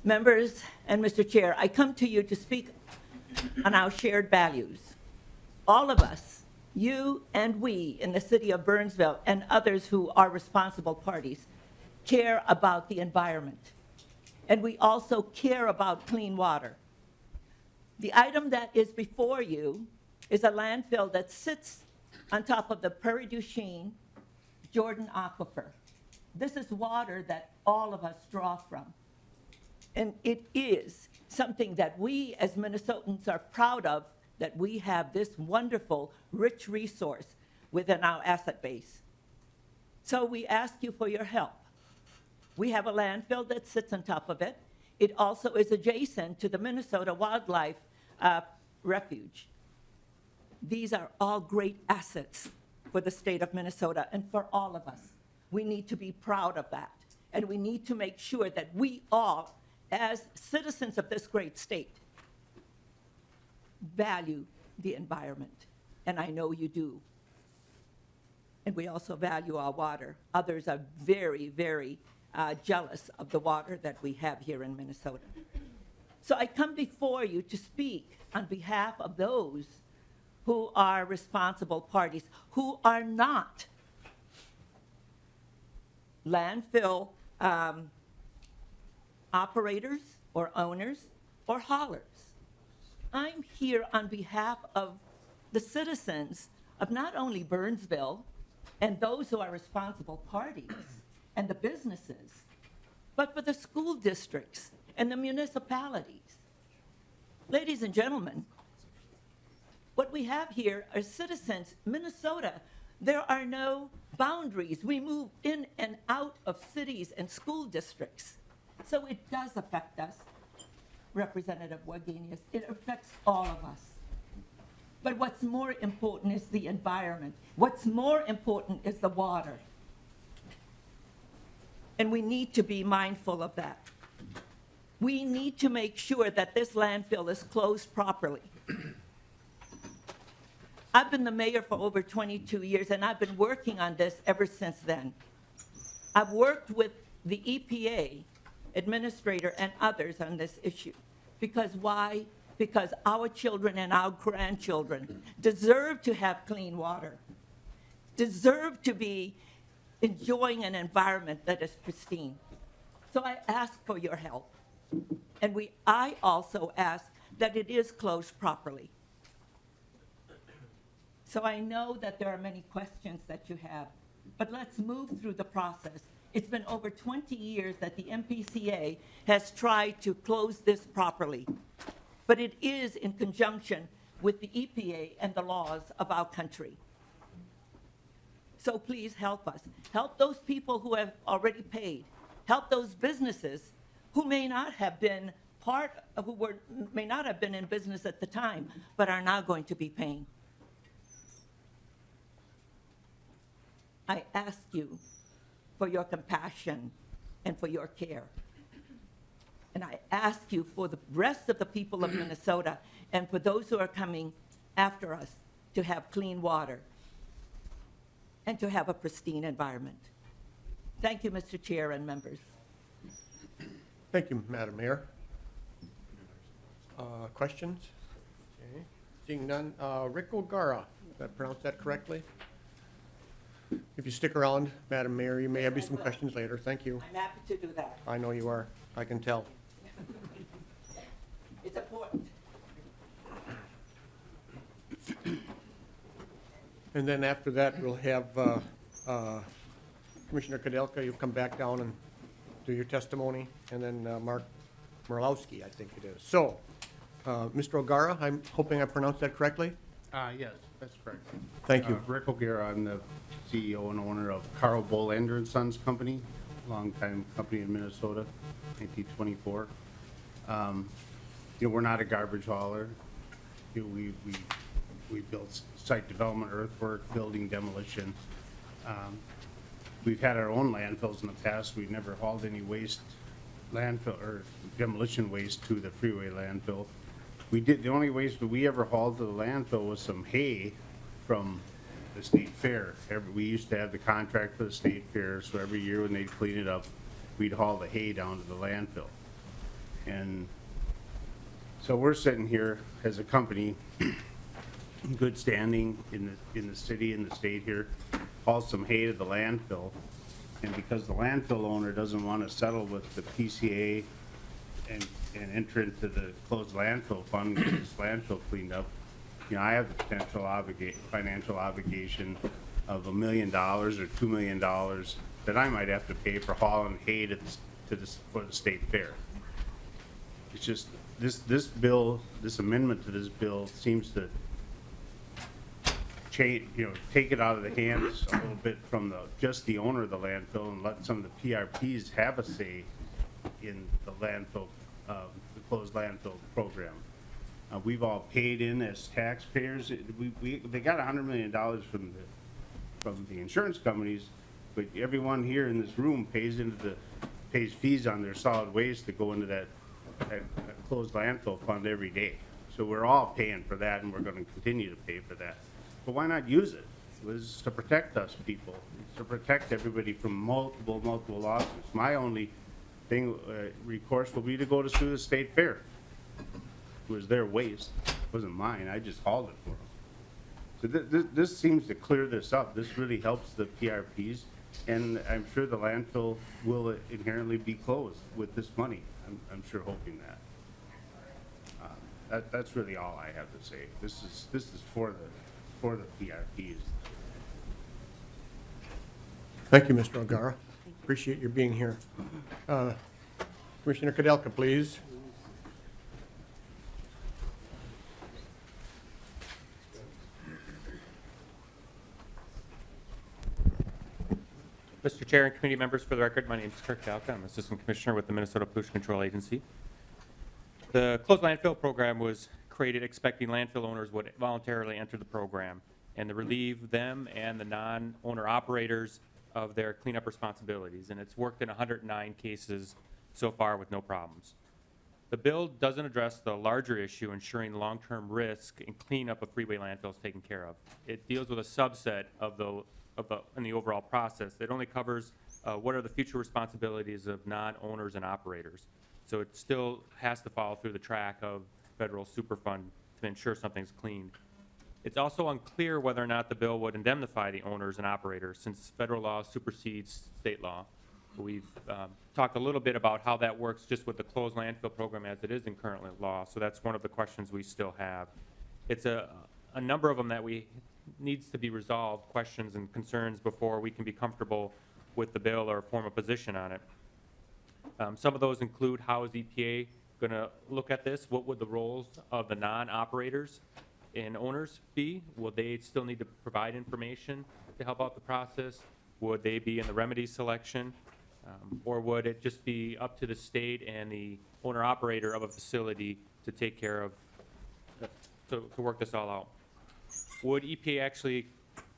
Members and Mr. Chair, I come to you to speak on our shared values. All of us, you and we in the City of Burnsville and others who are responsible parties, care about the environment. And we also care about clean water. The item that is before you is a landfill that sits on top of the Prairie du Chien Jordan Aquifer. This is water that all of us draw from. And it is something that we as Minnesotans are proud of, that we have this wonderful, rich resource within our asset base. So we ask you for your help. We have a landfill that sits on top of it. It also is adjacent to the Minnesota Wildlife Refuge. These are all great assets for the state of Minnesota and for all of us. We need to be proud of that. And we need to make sure that we all, as citizens of this great state, value the environment. And I know you do. And we also value our water. Others are very, very jealous of the water that we have here in Minnesota. So I come before you to speak on behalf of those who are responsible parties, who are not landfill operators or owners or haulers. I'm here on behalf of the citizens of not only Burnsville and those who are responsible parties and the businesses, but for the school districts and the municipalities. Ladies and gentlemen, what we have here are citizens. Minnesota, there are no boundaries. We move in and out of cities and school districts. So it does affect us, Representative Wagenius. It affects all of us. But what's more important is the environment. What's more important is the water. And we need to be mindful of that. We need to make sure that this landfill is closed properly. I've been the mayor for over 22 years, and I've been working on this ever since then. I've worked with the EPA administrator and others on this issue. Because why? Because our children and our grandchildren deserve to have clean water, deserve to be enjoying an environment that is pristine. So I ask for your help. And I also ask that it is closed properly. So I know that there are many questions that you have, but let's move through the process. It's been over 20 years that the MPCA has tried to close this properly, but it is in conjunction with the EPA and the laws of our country. So please help us. Help those people who have already paid. Help those businesses who may not have been may not have been in business at the time, but are now going to be paying. I ask you for your compassion and for your care. And I ask you for the rest of the people of Minnesota and for those who are coming after us to have clean water and to have a pristine environment. Thank you, Mr. Chair and members. Thank you, Madam Mayor. Questions? Okay. Seeing none, Rick O'Gara, did I pronounce that correctly? If you stick around, Madam Mayor, you may have some questions later. Thank you. I'm happy to do that. I know you are. I can tell. It's important. And then after that, we'll have Commissioner Kudelka, you'll come back down and do your testimony, and then Mark Morlowski, I think it is. So, Mr. O'Gara, I'm hoping I pronounced that correctly? Yes, that's correct. Thank you. Rick O'Gara, I'm the CEO and owner of Carl Bolander and Sons Company, longtime company in Minnesota, 1924. We're not a garbage hauler. We build site development, earthwork, building demolition. We've had our own landfills in the past. We've never hauled any waste landfill or demolition waste to the freeway landfill. The only waste that we ever hauled to the landfill was some hay from the state fair. We used to have the contract for the state fair, so every year when they'd clean it up, we'd haul the hay down to the landfill. And so we're sitting here as a company, in good standing in the city and the state here, haul some hay to the landfill. And because the landfill owner doesn't want to settle with the PCA and enter into the closed landfill fund, get this landfill cleaned up, I have the potential financial obligation of $1 million or $2 million that I might have to pay for hauling hay for the state fair. It's just, this bill, this amendment to this bill seems to change, take it out of the hands a little bit from just the owner of the landfill and let some of the PRPs have a say in the landfill, the closed landfill program. We've all paid in as taxpayers. They got $100 million from the insurance companies, but everyone here in this room pays fees on their solid waste to go into that closed landfill fund every day. So we're all paying for that, and we're going to continue to pay for that. But why not use it? It's to protect us people. It's to protect everybody from multiple lawsuits. My only recourse will be to go to sue the state fair. It was their waste. It wasn't mine. I just hauled it for them. So this seems to clear this up. This really helps the PRPs, and I'm sure the landfill will inherently be closed with this money. I'm sure hoping that. That's really all I have to say. This is for the PRPs. Thank you, Mr. O'Gara. Appreciate your being here. Commissioner Kudelka, please. Mr. Chair and committee members, for the record, my name is Kirk Dalka. I'm Assistant Commissioner with the Minnesota Pollution Control Agency. The closed landfill program was created expecting landfill owners would voluntarily enter the program and to relieve them and the non-owner operators of their cleanup responsibilities. And it's worked in 109 cases so far with no problems. The bill doesn't address the larger issue, ensuring long-term risk and cleanup of freeway landfills taken care of. It deals with a subset in the overall process. It only covers what are the future responsibilities of non-owners and operators. So it still has to follow through the track of federal Superfund to ensure something's cleaned. It's also unclear whether or not the bill would indemnify the owners and operators, since federal law supersedes state law. We've talked a little bit about how that works just with the closed landfill program as it is in current law, so that's one of the questions we still have. It's a number of them that needs to be resolved, questions and concerns, before we can be comfortable with the bill or form a position on it. Some of those include, how is EPA going to look at this? What would the roles of the non-operators and owners be? Will they still need to provide information to help out the process? Would they be in the remedy selection? Or would it just be up to the state and the owner-operator of a facility to take care of, to work this all out? Would EPA actually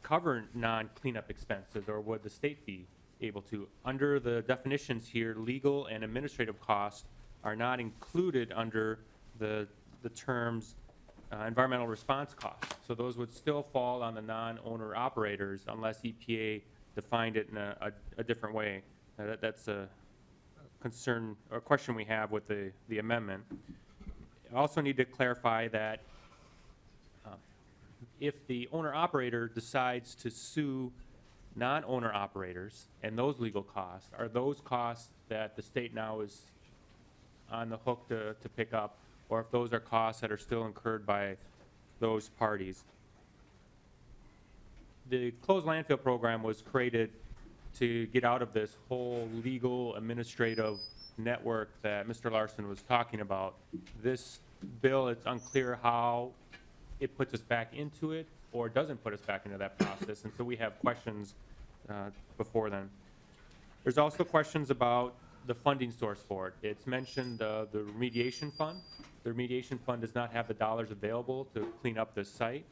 cover non-cleanup expenses, or would the state be able to? Under the definitions here, legal and administrative costs are not included under the terms environmental response costs. So those would still fall on the non-owner operators unless EPA defined it in a different way. That's a concern or question we have with the amendment. I also need to clarify that if the owner-operator decides to sue non-owner operators and those legal costs, are those costs that the state now is on the hook to pick up, or if those are costs that are still incurred by those parties. The closed landfill program was created to get out of this whole legal administrative network that Mr. Larson was talking about. This bill, it's unclear how it puts us back into it or doesn't put us back into that process, and so we have questions before then. There's also questions about the funding source for it. It's mentioned the remediation fund. The remediation fund does not have the dollars available to clean up this site.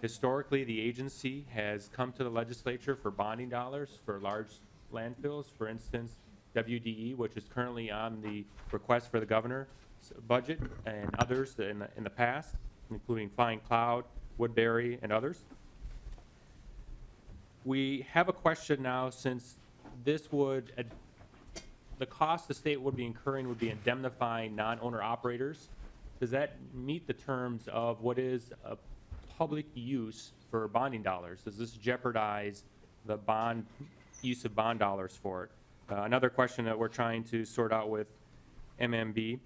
Historically, the agency has come to the legislature for bonding dollars for large landfills. For instance, WDE, which is currently on the request for the governor's budget, and others in the past, including Flying Cloud, Woodbury, and others. We have a question now, since this would, the cost the state would be incurring would be indemnifying non-owner operators. Does that meet the terms of what is a public use for bonding dollars? Does this jeopardize the use of bond dollars for it? Another question that we're trying to sort out with MMB,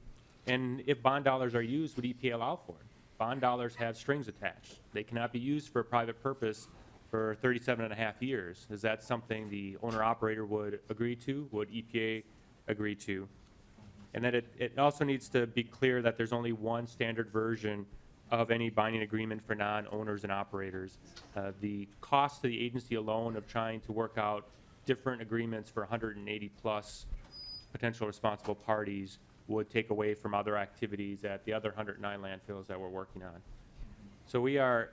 and if bond dollars are used, would EPA allow for it? Bond dollars have strings attached. They cannot be used for a private purpose for 37.5 years. Is that something the owner-operator would agree to? Would EPA agree to? And that it also needs to be clear that there's only one standard version of any binding agreement for non-owners and operators. The cost to the agency alone of trying to work out different agreements for 180-plus potential responsible parties would take away from other activities at the other 109 landfills that we're working on. So we are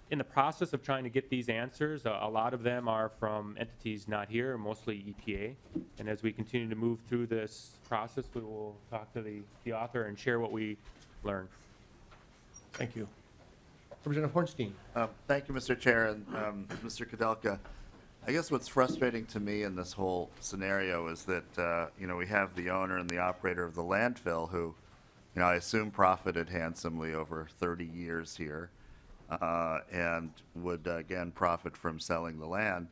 in the process of trying to get these answers. A lot of them are from entities not here, mostly EPA. And as we continue to move through this process, we will talk to the author and share what we learn. Thank you. Representative Hornstein. Thank you, Mr. Chair, and Mr. Kudelka. I guess what's frustrating to me in this whole scenario is that, we have the owner and the operator of the landfill who, I assume profited handsomely over 30 years here, and would, again, profit from selling the land,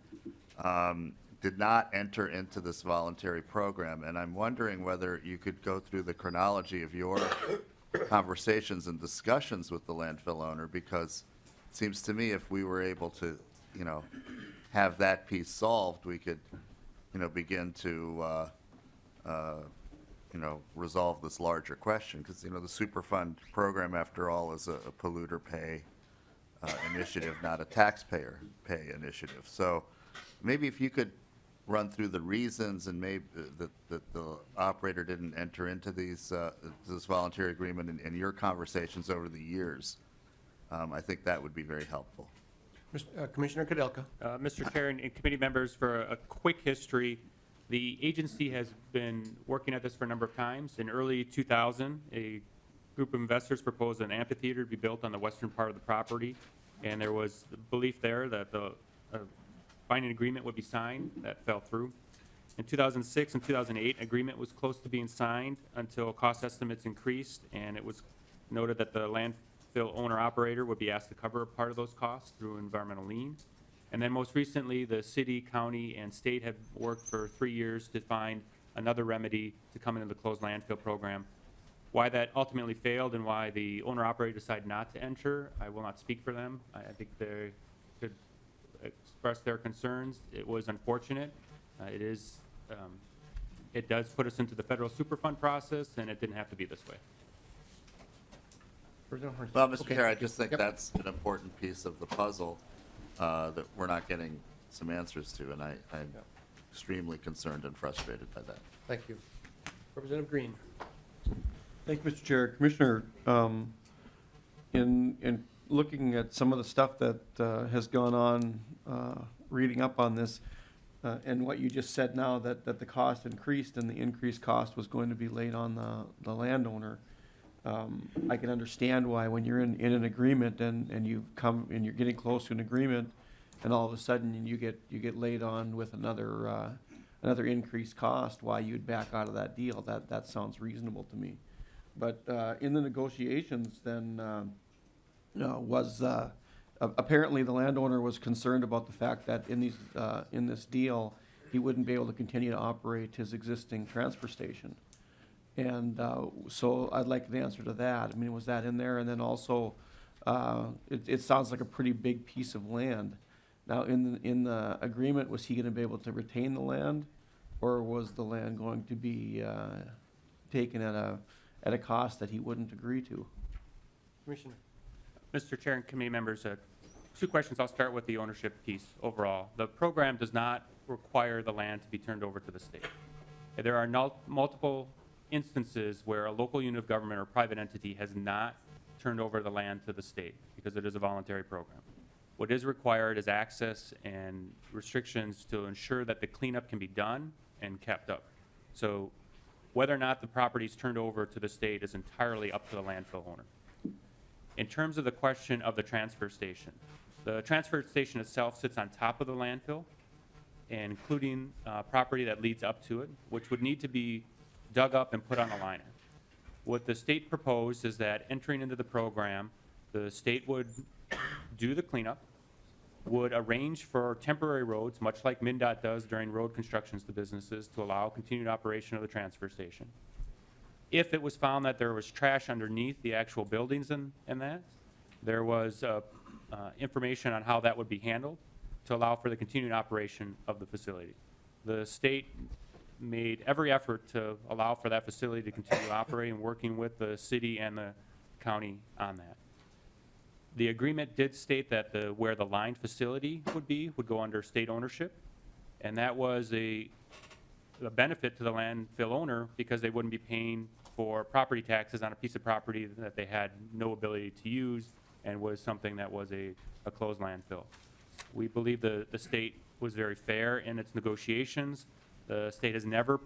did not enter into this voluntary program. And I'm wondering whether you could go through the chronology of your conversations and discussions with the landfill owner, because it seems to me if we were able to, have that piece solved, we could, begin to, resolve this larger question, because, the Superfund program, after all, is a polluter pay initiative, not a taxpayer pay initiative. So maybe if you could run through the reasons and maybe that the operator didn't enter into this voluntary agreement in your conversations over the years, I think that would be very helpful. Commissioner Kudelka. Mr. Chair and committee members, for a quick history, the agency has been working at this for a number of times. In early 2000, a group of investors proposed an amphitheater to be built on the western part of the property, and there was belief there that the binding agreement would be signed. That fell through. In 2006 and 2008, agreement was close to being signed until cost estimates increased, and it was noted that the landfill owner-operator would be asked to cover a part of those costs through environmental lien. And then most recently, the city, county, and state have worked for 3 years to find another remedy to come into the closed landfill program. Why that ultimately failed and why the owner-operator decided not to enter, I will not speak for them. I think they could express their concerns. It was unfortunate. It does put us into the federal Superfund process, and it didn't have to be this way. Well, Mr. Okay. Chair, I just think Yep. that's an important piece of the puzzle that we're not getting some answers to, and I'm extremely concerned and frustrated by that. Thank you. Representative Green. Thank you, Mr. Chair. Commissioner, in looking at some of the stuff that has gone on, reading up on this, and what you just said now, that the cost increased and the increased cost was going to be laid on the landowner, I can understand why when you're in an agreement and you're getting close to an agreement, and all of a sudden you get laid on with another increased cost, why you'd back out of that deal. That sounds reasonable to me. But in the negotiations, then apparently the landowner was concerned about the fact that in this deal he wouldn't be able to continue to operate his existing transfer station. And so I'd like the answer to that. I mean, was that in there? And then also, it sounds like a pretty big piece of land. Now, in the agreement, was he going to be able to retain the land, or was the land going to be taken at a cost that he wouldn't agree to? Commissioner. Mr. Chair and committee members, 2 questions. I'll start with the ownership piece overall. The program does not require the land to be turned over to the state. There are multiple instances where a local unit of government or private entity has not turned over the land to the state because it is a voluntary program. What is required is access and restrictions to ensure that the cleanup can be done and kept up. So whether or not the property is turned over to the state is entirely up to the landfill owner. In terms of the question of the transfer station, the transfer station itself sits on top of the landfill, including property that leads up to it, which would need to be dug up and put on a liner. What the state proposed is that entering into the program, the state would do the cleanup, would arrange for temporary roads, much like MnDOT does during road constructions to businesses, to allow continued operation of the transfer station. If it was found that there was trash underneath the actual buildings and that, there was information on how that would be handled to allow for the continued operation of the facility. The state made every effort to allow for that facility to continue operating, working with the city and the county on that. The agreement did state that where the lined facility would go under state ownership, and that was a benefit to the landfill owner because they wouldn't be paying for property taxes on a piece of property that they had no ability to use and was something that was a closed landfill. We believe the state was very fair in its negotiations. The state has never,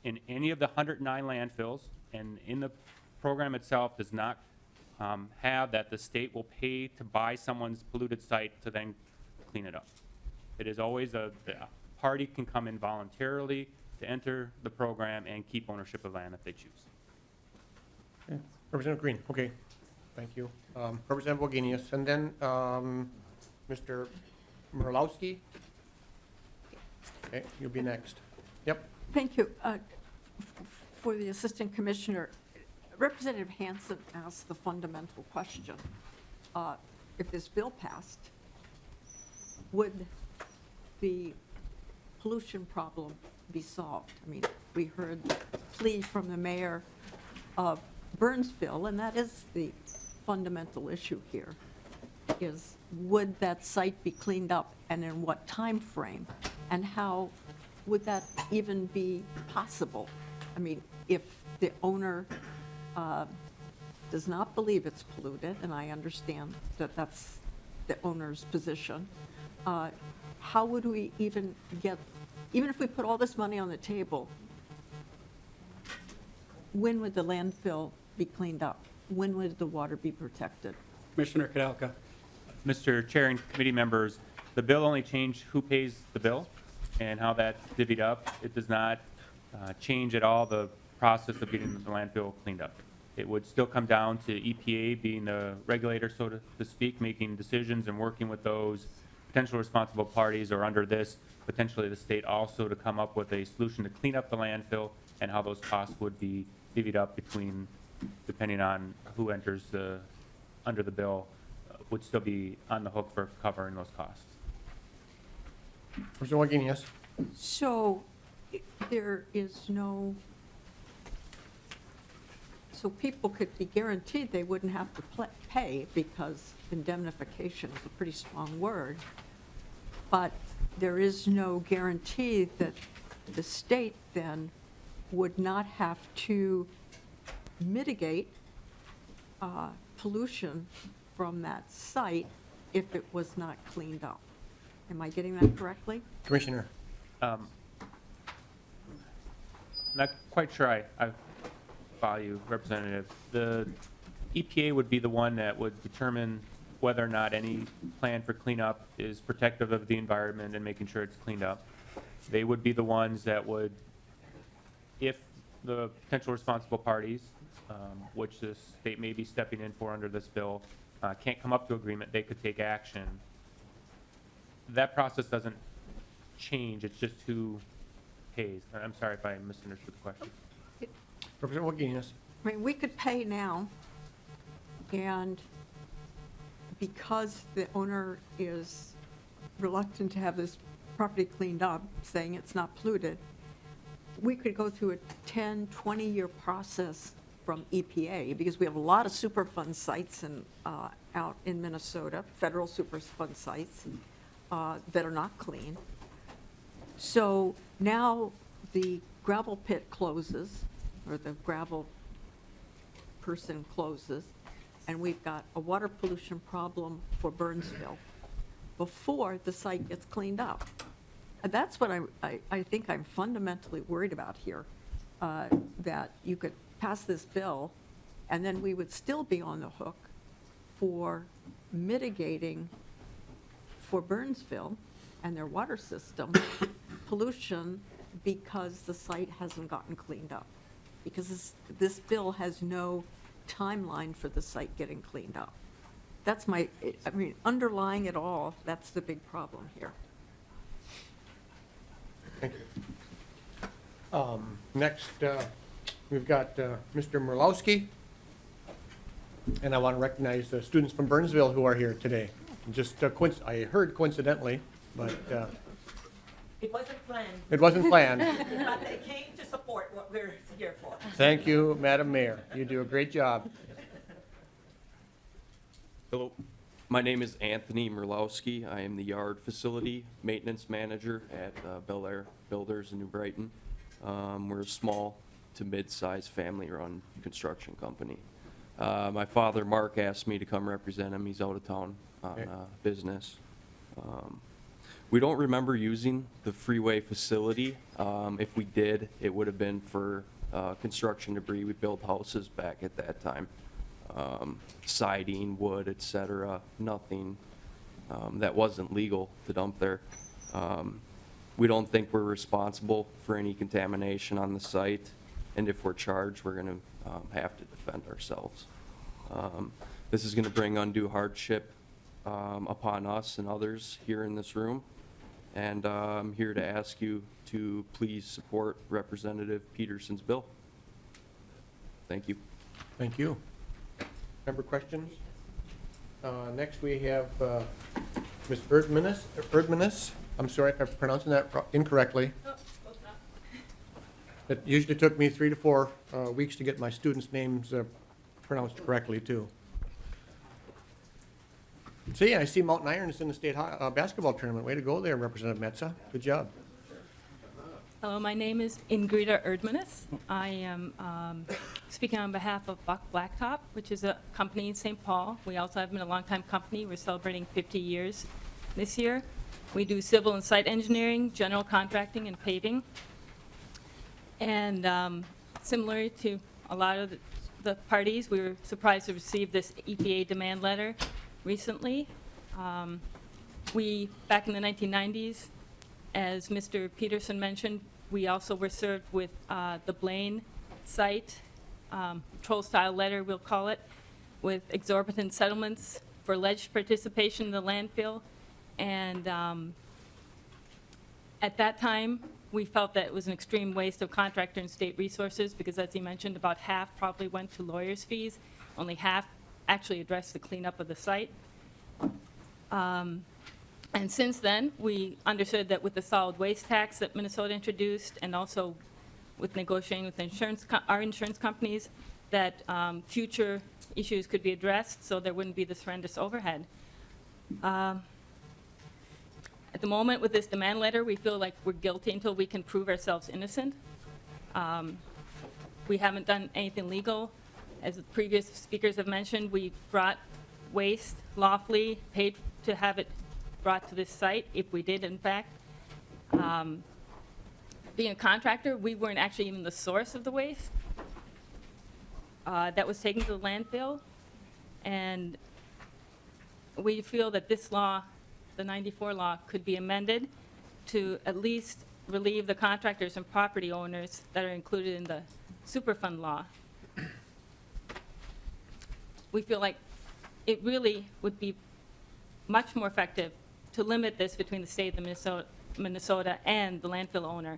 in any of the 109 landfills, and in the program itself, does not have that the state will pay to buy someone's polluted site to then clean it up. It is always the party can come in voluntarily to enter the program and keep ownership of land if they choose. Representative Green, okay, thank you. Representative Wagenius, and then Mr. Murlowski. Okay, you'll be next. Yep. Thank you. For the Assistant Commissioner, Representative Hanson asked the fundamental question. If this bill passed, would the pollution problem be solved? I mean, we heard the plea from the mayor of Burnsville, and that is the fundamental issue here, is would that site be cleaned up and in what time frame? And how would that even be possible? I mean, if the owner does not believe it's polluted, and I understand that that's the owner's position, how would we even if we put all this money on the table, when would the landfill be cleaned up? When would the water be protected? Commissioner Kadelka. Mr. Chair and committee members, the bill only changed who pays the bill and how that's divvied up. It does not change at all the process of getting the landfill cleaned up. It would still come down to EPA being the regulator, so to speak, making decisions and working with those potential responsible parties, or under this, potentially the state also, to come up with a solution to clean up the landfill and how those costs would be divvied up between, depending on who enters under the bill, would still be on the hook for covering those costs. Mr. Wagenius, yes? So there is no, so people could be guaranteed they wouldn't have to pay, because indemnification is a pretty strong word, but there is no guarantee that the state then would not have to mitigate pollution from that site if it was not cleaned up. Am I getting that correctly? Commissioner. Not quite sure I follow you, Representative. The EPA would be the one that would determine whether or not any plan for cleanup is protective of the environment and making sure it's cleaned up. They would be the ones that would, if the potential responsible parties, which the state may be stepping in for under this bill, can't come up to agreement, they could take action. That process doesn't change, it's just who pays. I'm sorry if I misunderstood the question. Representative Wagenius. I mean, we could pay now, and because the owner is reluctant to have this property cleaned up, saying it's not polluted, we could go through a 10, 20-year process from EPA, because we have a lot of Superfund sites out in Minnesota, federal Superfund sites, that are not clean. So now the gravel pit closes, or the gravel person closes, and we've got a water pollution problem for Burnsville before the site gets cleaned up. And that's what I think I'm fundamentally worried about here, that you could pass this bill, and then we would still be on the hook for mitigating for Burnsville and their water system pollution because the site hasn't gotten cleaned up. Because this bill has no timeline for the site getting cleaned up. That's I mean, underlying it all, that's the big problem here. Thank you. Next, we've got Mr. Murlowski. And I want to recognize the students from Burnsville who are here today. Just I heard coincidentally, but It wasn't planned, it wasn't planned. but they came to support what we're here for. Thank you, Madam Mayor. You do a great job. Hello, my name is Anthony Murlowski. I am the yard facility maintenance manager at Bel Air Builders in New Brighton. We're a small to mid-sized family-run construction company. My father, Mark, asked me to come represent him. He's out of town on business. We don't remember using the freeway facility. If we did, it would have been for construction debris. We built houses back at that time. Siding, wood, et cetera, nothing that wasn't legal to dump there. We don't think we're responsible for any contamination on the site, and if we're charged, we're gonna have to defend ourselves. This is gonna bring undue hardship upon us and others here in this room, and I'm here to ask you to please support Representative Peterson's bill. Thank you. Thank you. Member questions? Next, we have Ms. Erdmanis. I'm sorry if I'm pronouncing that incorrectly. It usually took me 3 to 4 weeks to get my students' names pronounced correctly, too. See, I see Mountain Iron is in the state basketball tournament. Way to go there, Representative Metza. Good job. Hello, my name is Ingrida Erdmanis. I am speaking on behalf of Buck Blacktop, which is a company in St. Paul. We also have been a longtime company. We're celebrating 50 years this year. We do civil and site engineering, general contracting, and paving. And similar to a lot of the parties, we were surprised to receive this EPA demand letter recently. Back in the 1990s, as Mr. Peterson mentioned, we also were served with the Blaine site, troll-style letter, we'll call it, with exorbitant settlements for alleged participation in the landfill. And at that time, we felt that it was an extreme waste of contractor and state resources because, as he mentioned, about half probably went to lawyers' fees. Only half actually addressed the cleanup of the site. And since then, we understood that with the solid waste tax that Minnesota introduced and also with negotiating with our insurance companies, that future issues could be addressed so there wouldn't be this horrendous overhead. At the moment, with this demand letter, we feel like we're guilty until we can prove ourselves innocent. We haven't done anything legal. As the previous speakers have mentioned, we brought waste lawfully, paid to have it brought to this site, if we did, in fact. Being a contractor, we weren't actually even the source of the waste that was taken to the landfill. And we feel that this law, the 94 law, could be amended to at least relieve the contractors and property owners that are included in the Superfund law. We feel like it really would be much more effective to limit this between the state of Minnesota and the landfill owner.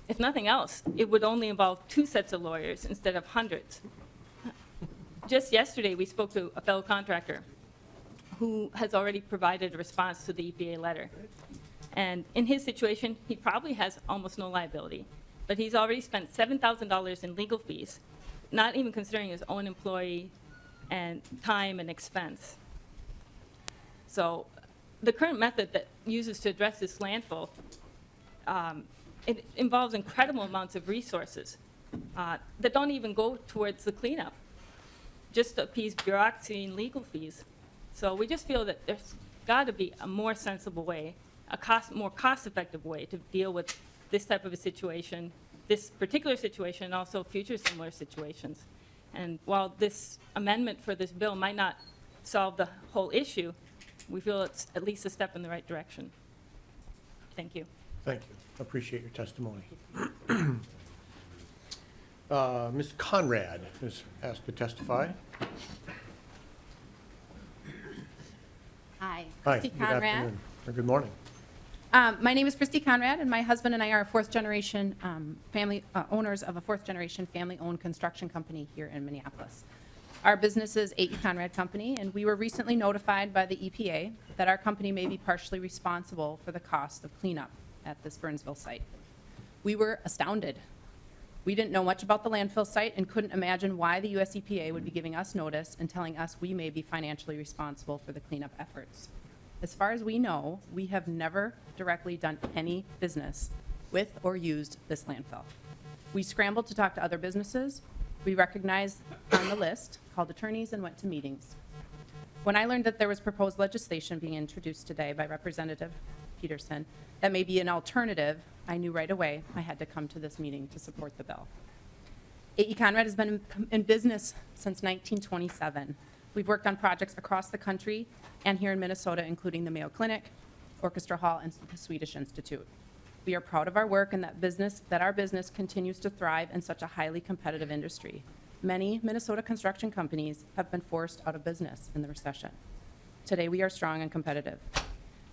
If nothing else, it would only involve 2 sets of lawyers instead of hundreds. Just yesterday, we spoke to a fellow contractor who has already provided a response to the EPA letter. And in his situation, he probably has almost no liability, but he's already spent $7,000 in legal fees, not even considering his own employee and time and expense. So the current method that uses to address this landfill, it involves incredible amounts of resources that don't even go towards the cleanup, just to appease bureaucracy and legal fees. So we just feel that there's got to be a more sensible way, more cost-effective way to deal with this type of a situation, this particular situation, and also future similar situations. And while this amendment for this bill might not solve the whole issue, we feel it's at least a step in the right direction. Thank you. Thank you. Appreciate your testimony. Ms. Conrad is asked to testify. Hi, Hi, Christy good Conrad. afternoon, or good morning. My name is Christy Conrad, and my husband and I are fourth-generation family owners of a fourth-generation family-owned construction company here in Minneapolis. Our business is A.E. Conrad Company, and we were recently notified by the EPA that our company may be partially responsible for the cost of cleanup at this Burnsville site. We were astounded. We didn't know much about the landfill site and couldn't imagine why the US EPA would be giving us notice and telling us we may be financially responsible for the cleanup efforts. As far as we know, we have never directly done any business with or used this landfill. We scrambled to talk to other businesses. We recognized on the list, called attorneys, and went to meetings. When I learned that there was proposed legislation being introduced today by Representative Peterson that may be an alternative, I knew right away I had to come to this meeting to support the bill. A.E. Conrad has been in business since 1927. We've worked on projects across the country and here in Minnesota, including the Mayo Clinic, Orchestra Hall, and the Swedish Institute. We are proud of our work and that our business continues to thrive in such a highly competitive industry. Many Minnesota construction companies have been forced out of business in the recession. Today, we are strong and competitive.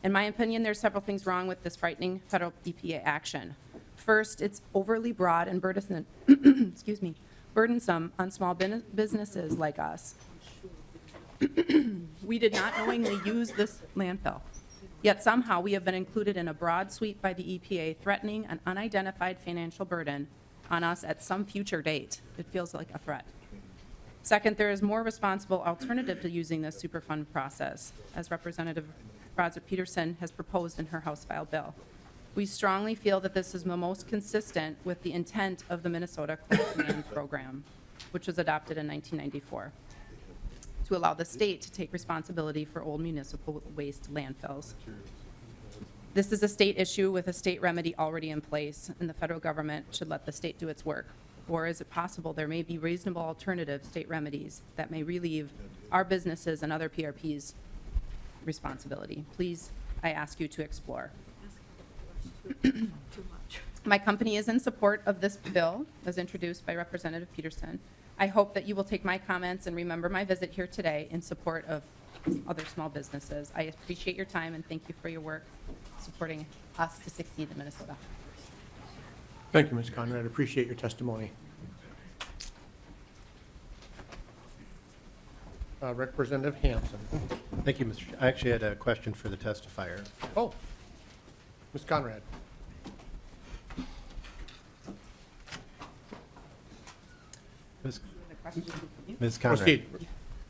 In my opinion, there's several things wrong with this frightening federal EPA action. First, it's overly broad and burdensome burdensome on small businesses like us. We did not knowingly use this landfill, yet somehow we have been included in a broad sweep by the EPA threatening an unidentified financial burden on us at some future date. It feels like a threat. Second, there is more responsible alternative to using this Superfund process, as Representative Rosa Peterson has proposed in her House file bill. We strongly feel that this is the most consistent with the intent of the Minnesota Closed Land Program, which was adopted in 1994, to allow the state to take responsibility for old municipal waste landfills. This is a state issue with a state remedy already in place, and the federal government should let the state do its work. Or is it possible there may be reasonable alternative state remedies that may relieve our businesses and other PRPs responsibility? Please, I ask you to explore. My company is in support of this bill, as introduced by Representative Peterson. I hope that you will take my comments and remember my visit here today in support of other small businesses. I appreciate your time and thank you for your work supporting us to succeed in Minnesota. Thank you, Ms. Conrad. Appreciate your testimony. Representative Hanson. Thank you, Mr. I actually had a question for the testifier. Oh, Ms. Conrad. Ms. Conrad. Proceed.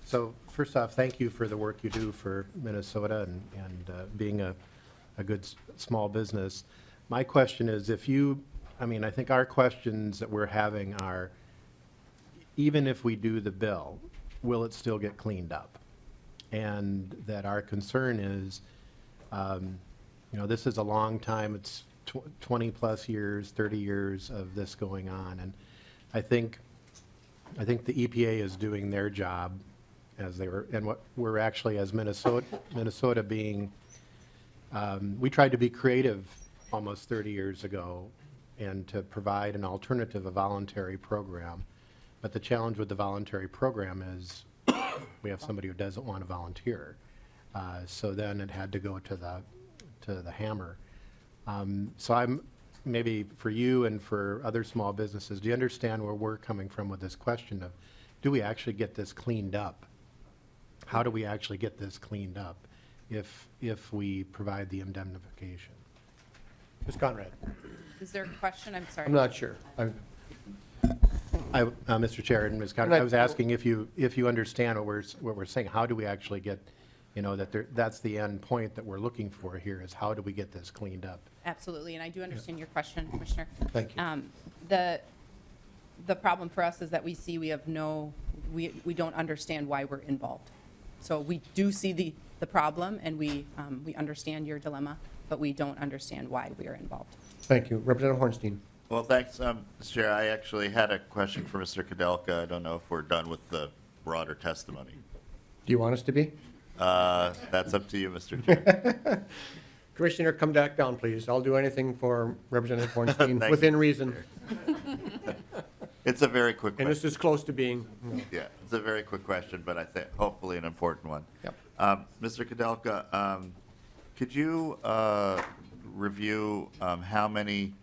So first off, thank you for the work you do for Minnesota and being a good small business. My question is, I think our questions that we're having are, even if we do the bill, will it still get cleaned up? And that our concern is, this is a long time, it's 20-plus years, 30 years of this going on, and I think the EPA is doing their job as they were, and what we're actually, as Minnesota being, we tried to be creative almost 30 years ago and to provide an alternative, a voluntary program. But the challenge with the voluntary program is we have somebody who doesn't want to volunteer. So then it had to go to the hammer. So I'm, maybe for you and for other small businesses, do you understand where we're coming from with this question of, do we actually get this cleaned up? How do we actually get this cleaned up if we provide the indemnification? Ms. Conrad. Is there a question? I'm sorry. I'm not sure. Mr. Chair and Ms. Conrad, I was asking if you understand what we're saying. How do we actually get, that's the end point that we're looking for here, is how do we get this cleaned up? Absolutely, and I do understand your question, Commissioner. Thank you. The problem for us is that we have we don't understand why we're involved. So we do see the problem, and we understand your dilemma, but we don't understand why we are involved. Thank you. Representative Hornstein. Well, thanks, Mr. Chair. I actually had a question for Mr. Kudelka. I don't know if we're done with the broader testimony. Do you want us to be? That's up to you, Mr. Chair. Commissioner, come back down, please. I'll do anything for Representative Hornstein, Thank within you, reason. It's a very quick And question. this is close to being, Yeah, it's a very quick question, but I think hopefully an important one. Yep. Mr. Kudelka, could you review how many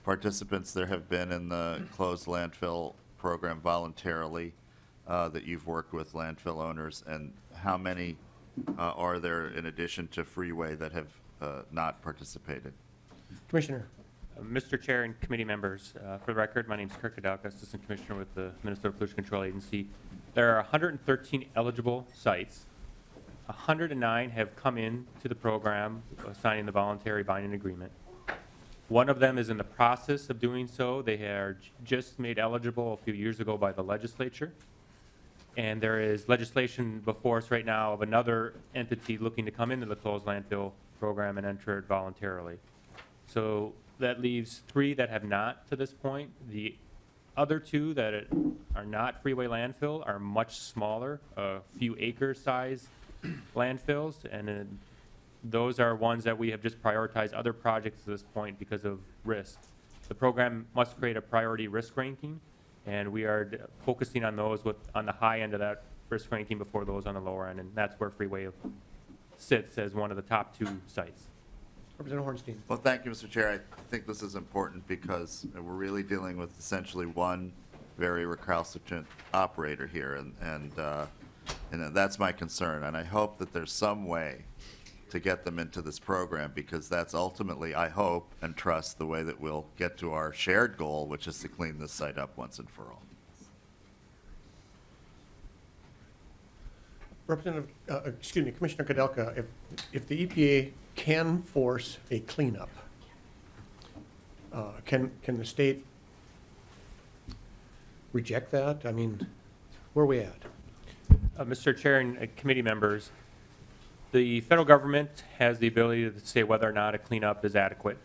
participants there have been in the closed landfill program voluntarily that you've worked with landfill owners, and how many are there in addition to Freeway that have not participated? Commissioner. Mr. Chair and committee members, for the record, my name is Kirk Kudelka, Assistant Commissioner with the Minnesota Pollution Control Agency. There are 113 eligible sites. 109 have come in to the program, signing the voluntary binding agreement. One of them is in the process of doing so. They are just made eligible a few years ago by the legislature. And there is legislation before us right now of another entity looking to come into the closed landfill program and enter it voluntarily. So that leaves 3 that have not to this point. The other 2 that are not freeway landfill are much smaller, a few acre size landfills, and those are ones that we have just prioritized other projects at this point because of risk. The program must create a priority risk ranking, and we are focusing on those on the high end of that risk ranking before those on the lower end, and that's where Freeway sits as one of the top 2 sites. Representative Hornstein. Well, thank you, Mr. Chair. I think this is important because we're really dealing with essentially one very recalcitrant operator here, and that's my concern. And I hope that there's some way to get them into this program, because that's ultimately, I hope and trust, the way that we'll get to our shared goal, which is to clean this site up once and for all. Representative, excuse me, Commissioner Kudelka, if the EPA can force a cleanup, can the state reject that? I mean, where are we at? Mr. Chair and committee members, the federal government has the ability to say whether or not a cleanup is adequate.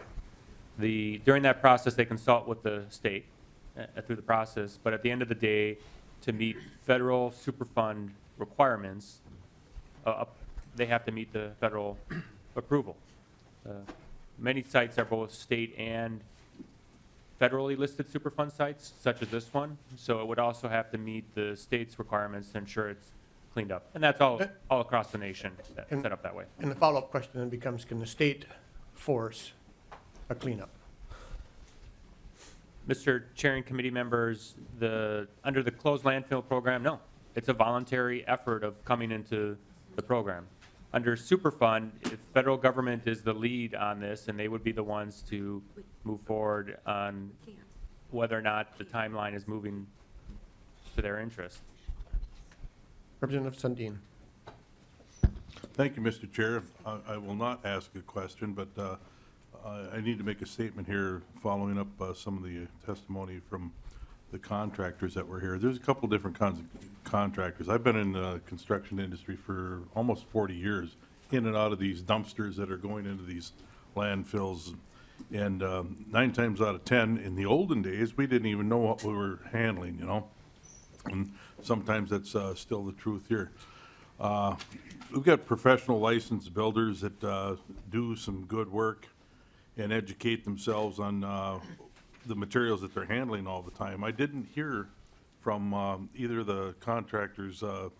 During that process, they consult with the state through the process, but at the end of the day, to meet federal Superfund requirements, they have to meet the federal approval. Many sites are both state and federally listed Superfund sites, such as this one, so it would also have to meet the state's requirements to ensure it's cleaned up. And that's all across the nation, set up that way. And the follow-up question then becomes, can the state force a cleanup? Mr. Chair and committee members, under the closed landfill program, no. It's a voluntary effort of coming into the program. Under Superfund, if federal government is the lead on this, and they would be the ones to move forward on whether or not the timeline is moving to their interest. Representative Sundin. Thank you, Mr. Chair. I will not ask a question, but I need to make a statement here following up some of the testimony from the contractors that were here. There's a couple different kinds of contractors. I've been in the construction industry for almost 40 years, in and out of these dumpsters that are going into these landfills. And 9 times out of 10, in the olden days, we didn't even know what we were handling, you know? And sometimes that's still the truth here. We've got professional licensed builders that do some good work and educate themselves on the materials that they're handling all the time. I didn't hear from either of the contractors that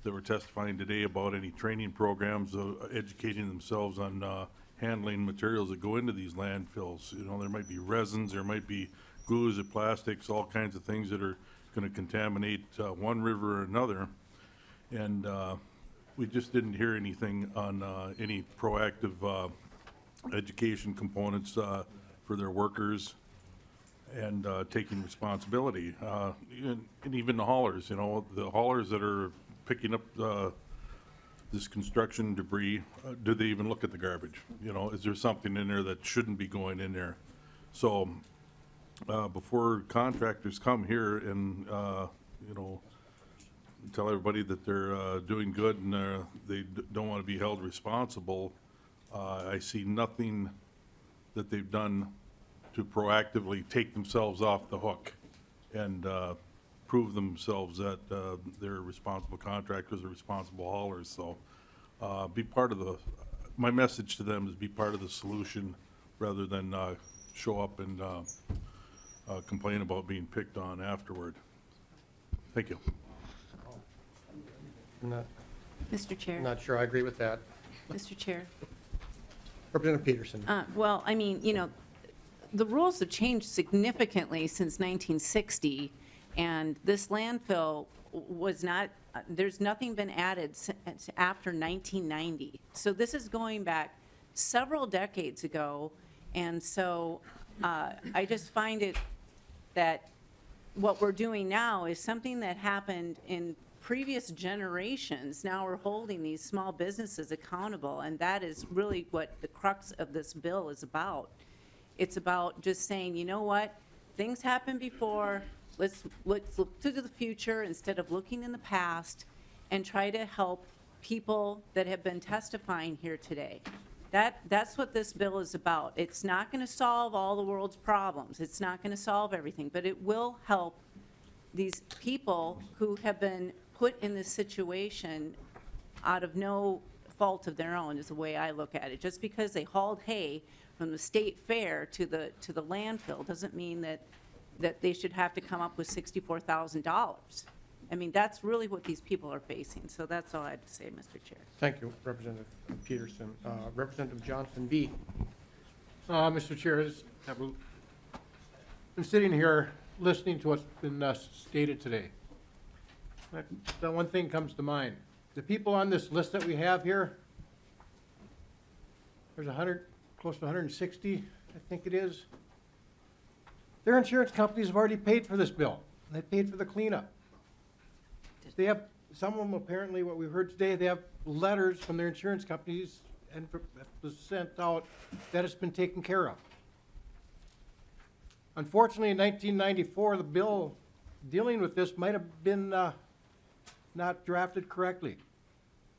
were testifying today about any training programs educating themselves on handling materials that go into these landfills. You know, there might be resins, there might be glues or plastics, all kinds of things that are going to contaminate one river or another. And we just didn't hear anything on any proactive education components for their workers and taking responsibility. And even the haulers, you know, the haulers that are picking up this construction debris, do they even look at the garbage? You know, is there something in there that shouldn't be going in there? So before contractors come here and, you know, tell everybody that they're doing good and they don't want to be held responsible, I see nothing that they've done to proactively take themselves off the hook and prove themselves that they're responsible contractors or responsible haulers. So be part of my message to them is be part of the solution rather than show up and complain about being picked on afterward. Thank you. Mr. Chair. Not sure I agree with that. Mr. Chair. Representative Peterson. Well, I mean, you know, the rules have changed significantly since 1960, and this landfill was not, there's nothing been added after 1990. So this is going back several decades ago, and so I just find it that what we're doing now is something that happened in previous generations. Now we're holding these small businesses accountable, and that is really what the crux of this bill is about. It's about just saying, you know what, things happened before, let's look to the future instead of looking in the past and try to help people that have been testifying here today. That's what this bill is about. It's not going to solve all the world's problems. It's not going to solve everything, but it will help these people who have been put in this situation out of no fault of their own, is the way I look at it. Just because they hauled hay from the state fair to the landfill doesn't mean that they should have to come up with $64,000. I mean, that's really what these people are facing. So that's all I had to say, Mr. Chair. Thank you, Representative Peterson. Representative Johnson B. Mr. Chair, I've been sitting here listening to what's been stated today, that one thing comes to mind. The people on this list that we have here, there's 100, close to 160, I think it is. Their insurance companies have already paid for this bill. They paid for the cleanup. They have, some of them apparently, what we've heard today, they have letters from their insurance companies and was sent out that it's been taken care of. Unfortunately, in 1994, the bill dealing with this might have been not drafted correctly.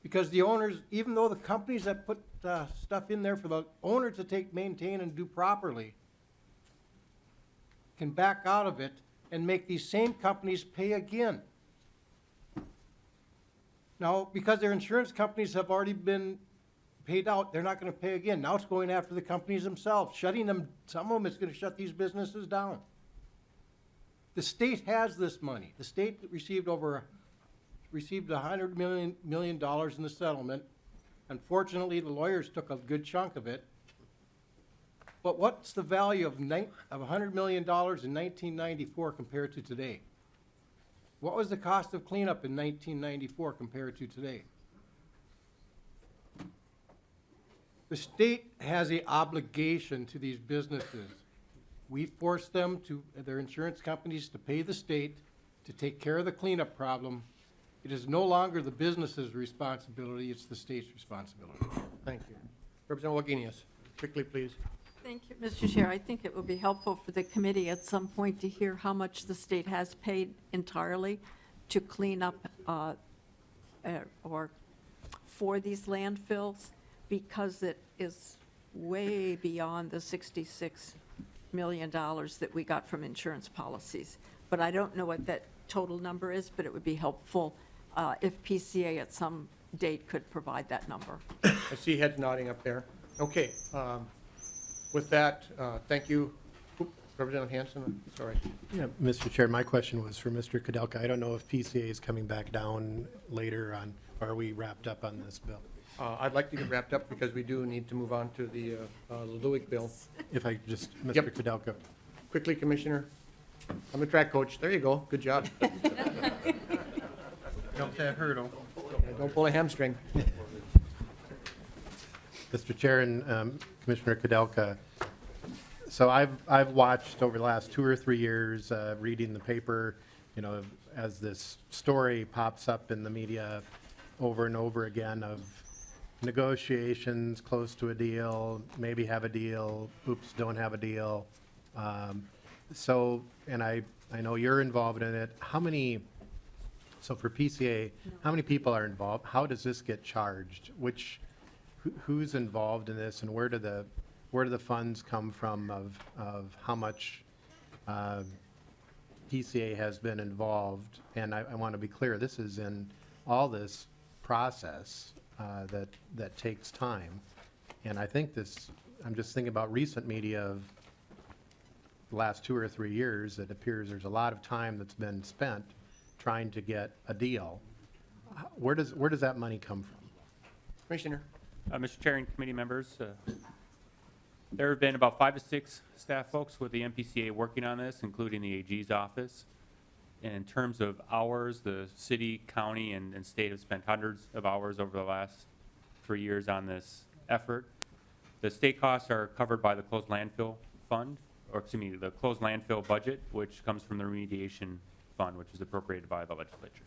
Because the owners, even though the companies that put stuff in there for the owners to maintain and do properly, can back out of it and make these same companies pay again. Now, because their insurance companies have already been paid out, they're not gonna pay again. Now it's going after the companies themselves, shutting them, some of them is gonna shut these businesses down. The state has this money. The state received $100 million in the settlement. Unfortunately, the lawyers took a good chunk of it. But what's the value of $100 million in 1994 compared to today? What was the cost of cleanup in 1994 compared to today? The state has an obligation to these businesses. We force them to, their insurance companies, to pay the state to take care of the cleanup problem. It is no longer the business's responsibility, it's the state's responsibility. Thank you. Representative Wagenius, quickly, please. Thank you, Mr. Chair. I think it would be helpful for the committee at some point to hear how much the state has paid entirely to clean up or for these landfills, because it is way beyond the $66 million that we got from insurance policies. But I don't know what that total number is, but it would be helpful if PCA at some date could provide that number. I see heads nodding up there. Okay, with that, thank you. Oop, Representative Hanson, sorry. Yeah, Mr. Chair, my question was for Mr. Kudelka. I don't know if PCA is coming back down later on, or are we wrapped up on this bill? I'd like to get wrapped up because we do need to move on to the Lewick bill. If I could just, Mr. Yep. Kudelka. Quickly, Commissioner. I'm a track coach. There you go. Good job. Jump that hurdle. Don't pull a hamstring. Mr. Chair and Commissioner Kudelka, so I've watched over the last 2 or 3 years, reading the paper, you know, as this story pops up in the media over and over again of negotiations close to a deal, maybe have a deal, oops, don't have a deal. So, and I know you're involved in it. So for PCA, how many people are involved? How does this get charged? Who's involved in this, and where do the funds come from of how much PCA has been involved? And I want to be clear, this is in all this process that takes time. And I think I'm just thinking about recent media of the last 2 or 3 years. It appears there's a lot of time that's been spent trying to get a deal. Where does that money come from? Commissioner. Mr. Chair and committee members, there have been about 5 to 6 staff folks with the MPCA working on this, including the AG's office. And in terms of hours, the city, county, and state have spent hundreds of hours over the last 3 years on this effort. The state costs are covered by the closed landfill fund, or excuse me, the closed landfill budget, which comes from the remediation fund, which is appropriated by the legislature.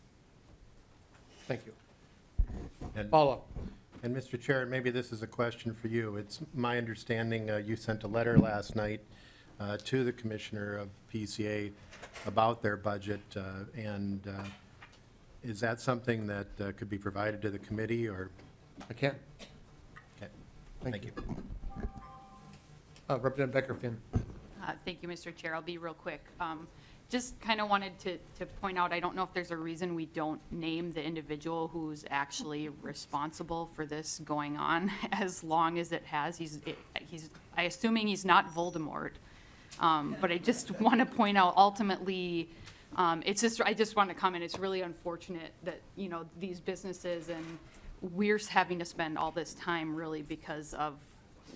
Thank you. And- Follow-up. And Mr. Chair, maybe this is a question for you. It's my understanding you sent a letter last night to the commissioner of PCA about their budget, and is that something that could be provided to the committee, or? I can. Okay. Thank you. Representative Becker-Finn. Thank you, Mr. Chair. I'll be real quick. Just kind of wanted to point out, I don't know if there's a reason we don't name the individual who's actually responsible for this going on as long as it has. I assuming he's not Voldemort. But I just want to point out, ultimately, I just want to comment, it's really unfortunate that, you know, these businesses and we're having to spend all this time really because of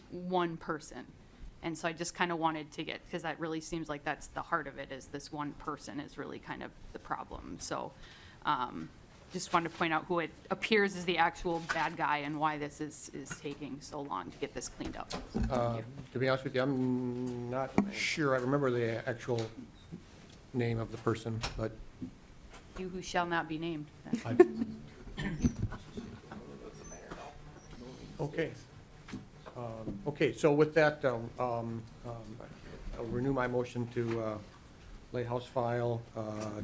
one person. And so I just kind of wanted to get, because that really seems like that's the heart of it, is this one person is really kind of the problem. So just wanted to point out who it appears is the actual bad guy and why this is taking so long to get this cleaned up. To be honest with you, I'm not sure I remember the actual name of the person, but You who shall not be named. okay. Okay, so with that, I'll renew my motion to lay House File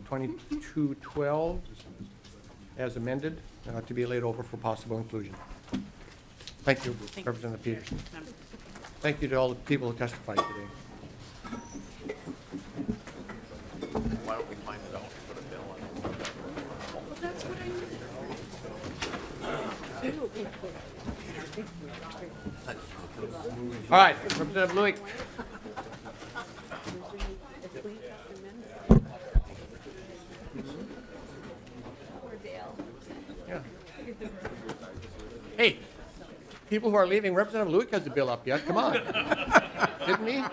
2212 as amended to be laid over for possible inclusion. Thank you, Representative Peterson. Thank you to all the people who testified today. Why don't we find it out and put a bill on All right, Representative Luick. Yeah. Hey, people who are leaving, Representative Luick has the bill up yet, come on. Didn't he?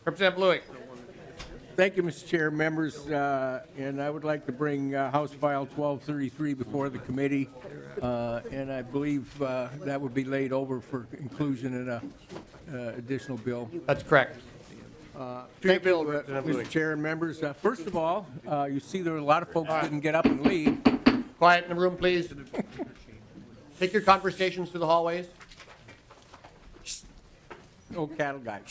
Representative Luick. Thank you, Mr. Chair, members, and I would like to bring House File 1233 before the committee, and I believe that would be laid over for inclusion in a additional bill. That's correct. Thank bill, you, Representative Luick. Mr. Chair and members. First of all, you see there are a lot of folks didn't get up and leave. Quiet in the room, please. Take your conversations to the hallways. Oh, cattle guy.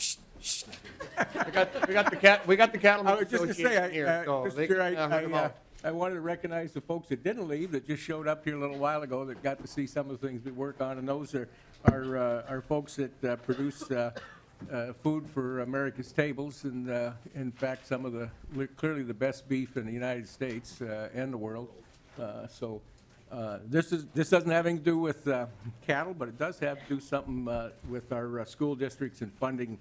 We got the I cattlemen was just going to association say, here, so Mr. they Chair, can hear them out. I wanted to recognize the folks that didn't leave, that just showed up here a little while ago, that got to see some of the things we work on, and those are folks that produce food for America's tables, and in fact, some of the, clearly the best beef in the United States and the world. So this doesn't have anything to do with cattle, but it does have to do something with our school districts and funding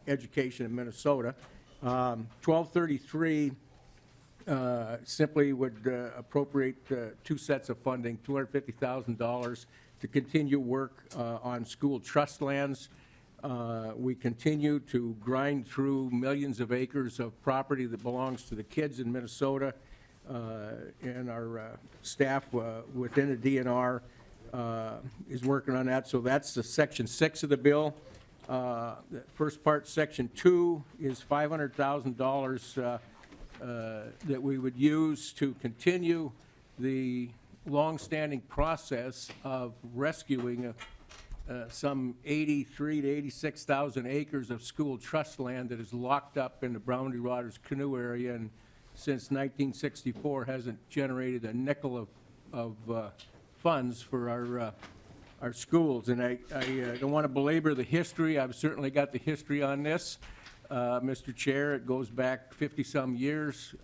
education in Minnesota. 1233 simply would appropriate two sets of funding, $250,000 to continue work on school trust lands. We continue to grind through millions of acres of property that belongs to the kids in Minnesota, and our staff within the DNR is working on that. So that's the Section 6 of the bill. The first part, Section 2, is $500,000 that we would use to continue the longstanding process of rescuing some 83 to 86,000 acres of school trust land that is locked up in the Boundary Waters Canoe area, and since 1964 hasn't generated a nickel of funds for our schools. And I don't want to belabor the history. I've certainly got the history on this, Mr. Chair. It goes back 50-some years,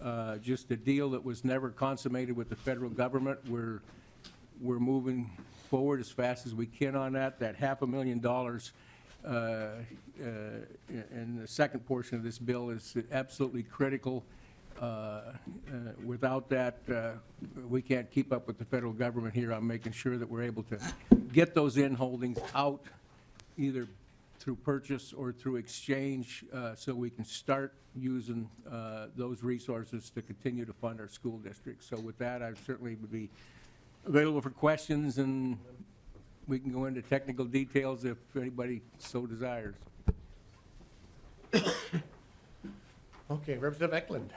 just a deal that was never consummated with the federal government. We're moving forward as fast as we can on that. That $500,000 in the second portion of this bill is absolutely critical. Without that, we can't keep up with the federal government here on making sure that we're able to get those in holdings out, either through purchase or through exchange, so we can start using those resources to continue to fund our school districts. So with that, I certainly would be available for questions, and we can go into technical details if anybody so desires. Okay, Representative Eklund.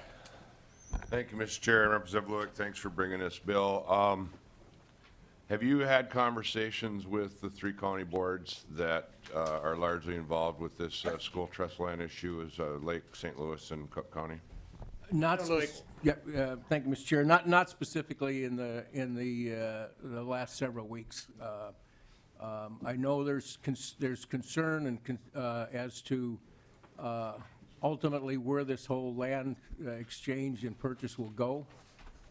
Thank you, Mr. Chair, and Representative Luick, thanks for bringing this bill. Have you had conversations with the three county boards that are largely involved with this school trust land issue as Lake, St. Louis, and Cook County? Not thank you, Mr. Chair. Not specifically in the last several weeks. I know there's concern and as to ultimately where this whole land exchange and purchase will go.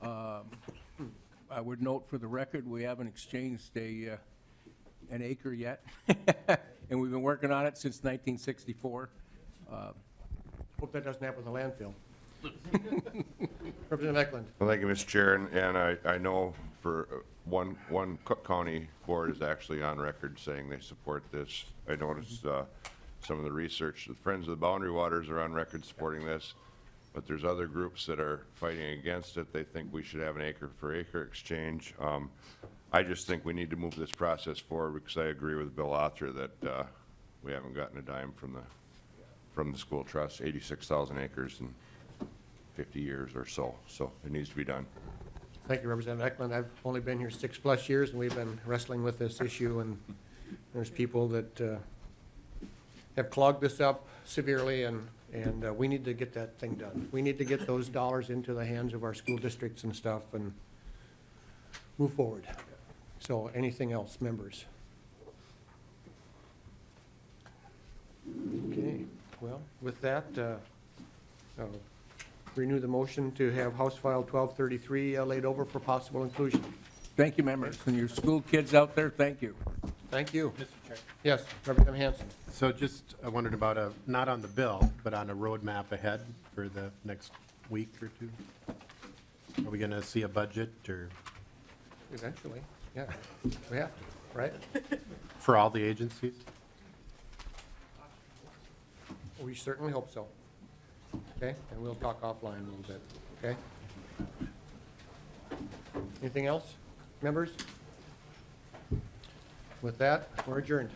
I would note for the record, we haven't exchanged an acre yet, and we've been working on it since 1964. Hope that doesn't happen with the landfill. Representative Eklund. Well, thank you, Mr. Chair, and I know for, one Cook County board is actually on record saying they support this. I noticed, some of the research, the Friends of the Boundary Waters are on record supporting this, but there's other groups that are fighting against it. They think we should have an acre for acre exchange. I just think we need to move this process forward because I agree with Bill Author that, we haven't gotten a dime from the school trust, 86,000 acres in 50 years or so, so it needs to be done. Thank you, Representative Eklund. I've only been here 6+ years, and we've been wrestling with this issue, and there's people that have clogged this up severely, and we need to get that thing done. We need to get those dollars into the hands of our school districts and stuff and move forward. So anything else, members? Okay, well, with that, I'll renew the motion to have House File 1233 laid over for possible inclusion. Thank you, members, and your school kids out there, thank you. Thank you. Mr. Chair. Yes, Representative Hanson. So just, I wondered about not on the bill, but on a roadmap ahead for the next week or two. Are we going to see a budget or Eventually, yeah, we have to, right? for all the agencies? We certainly hope so. Okay, and we'll talk offline a little bit, okay? Anything else, members? With that, we're adjourned.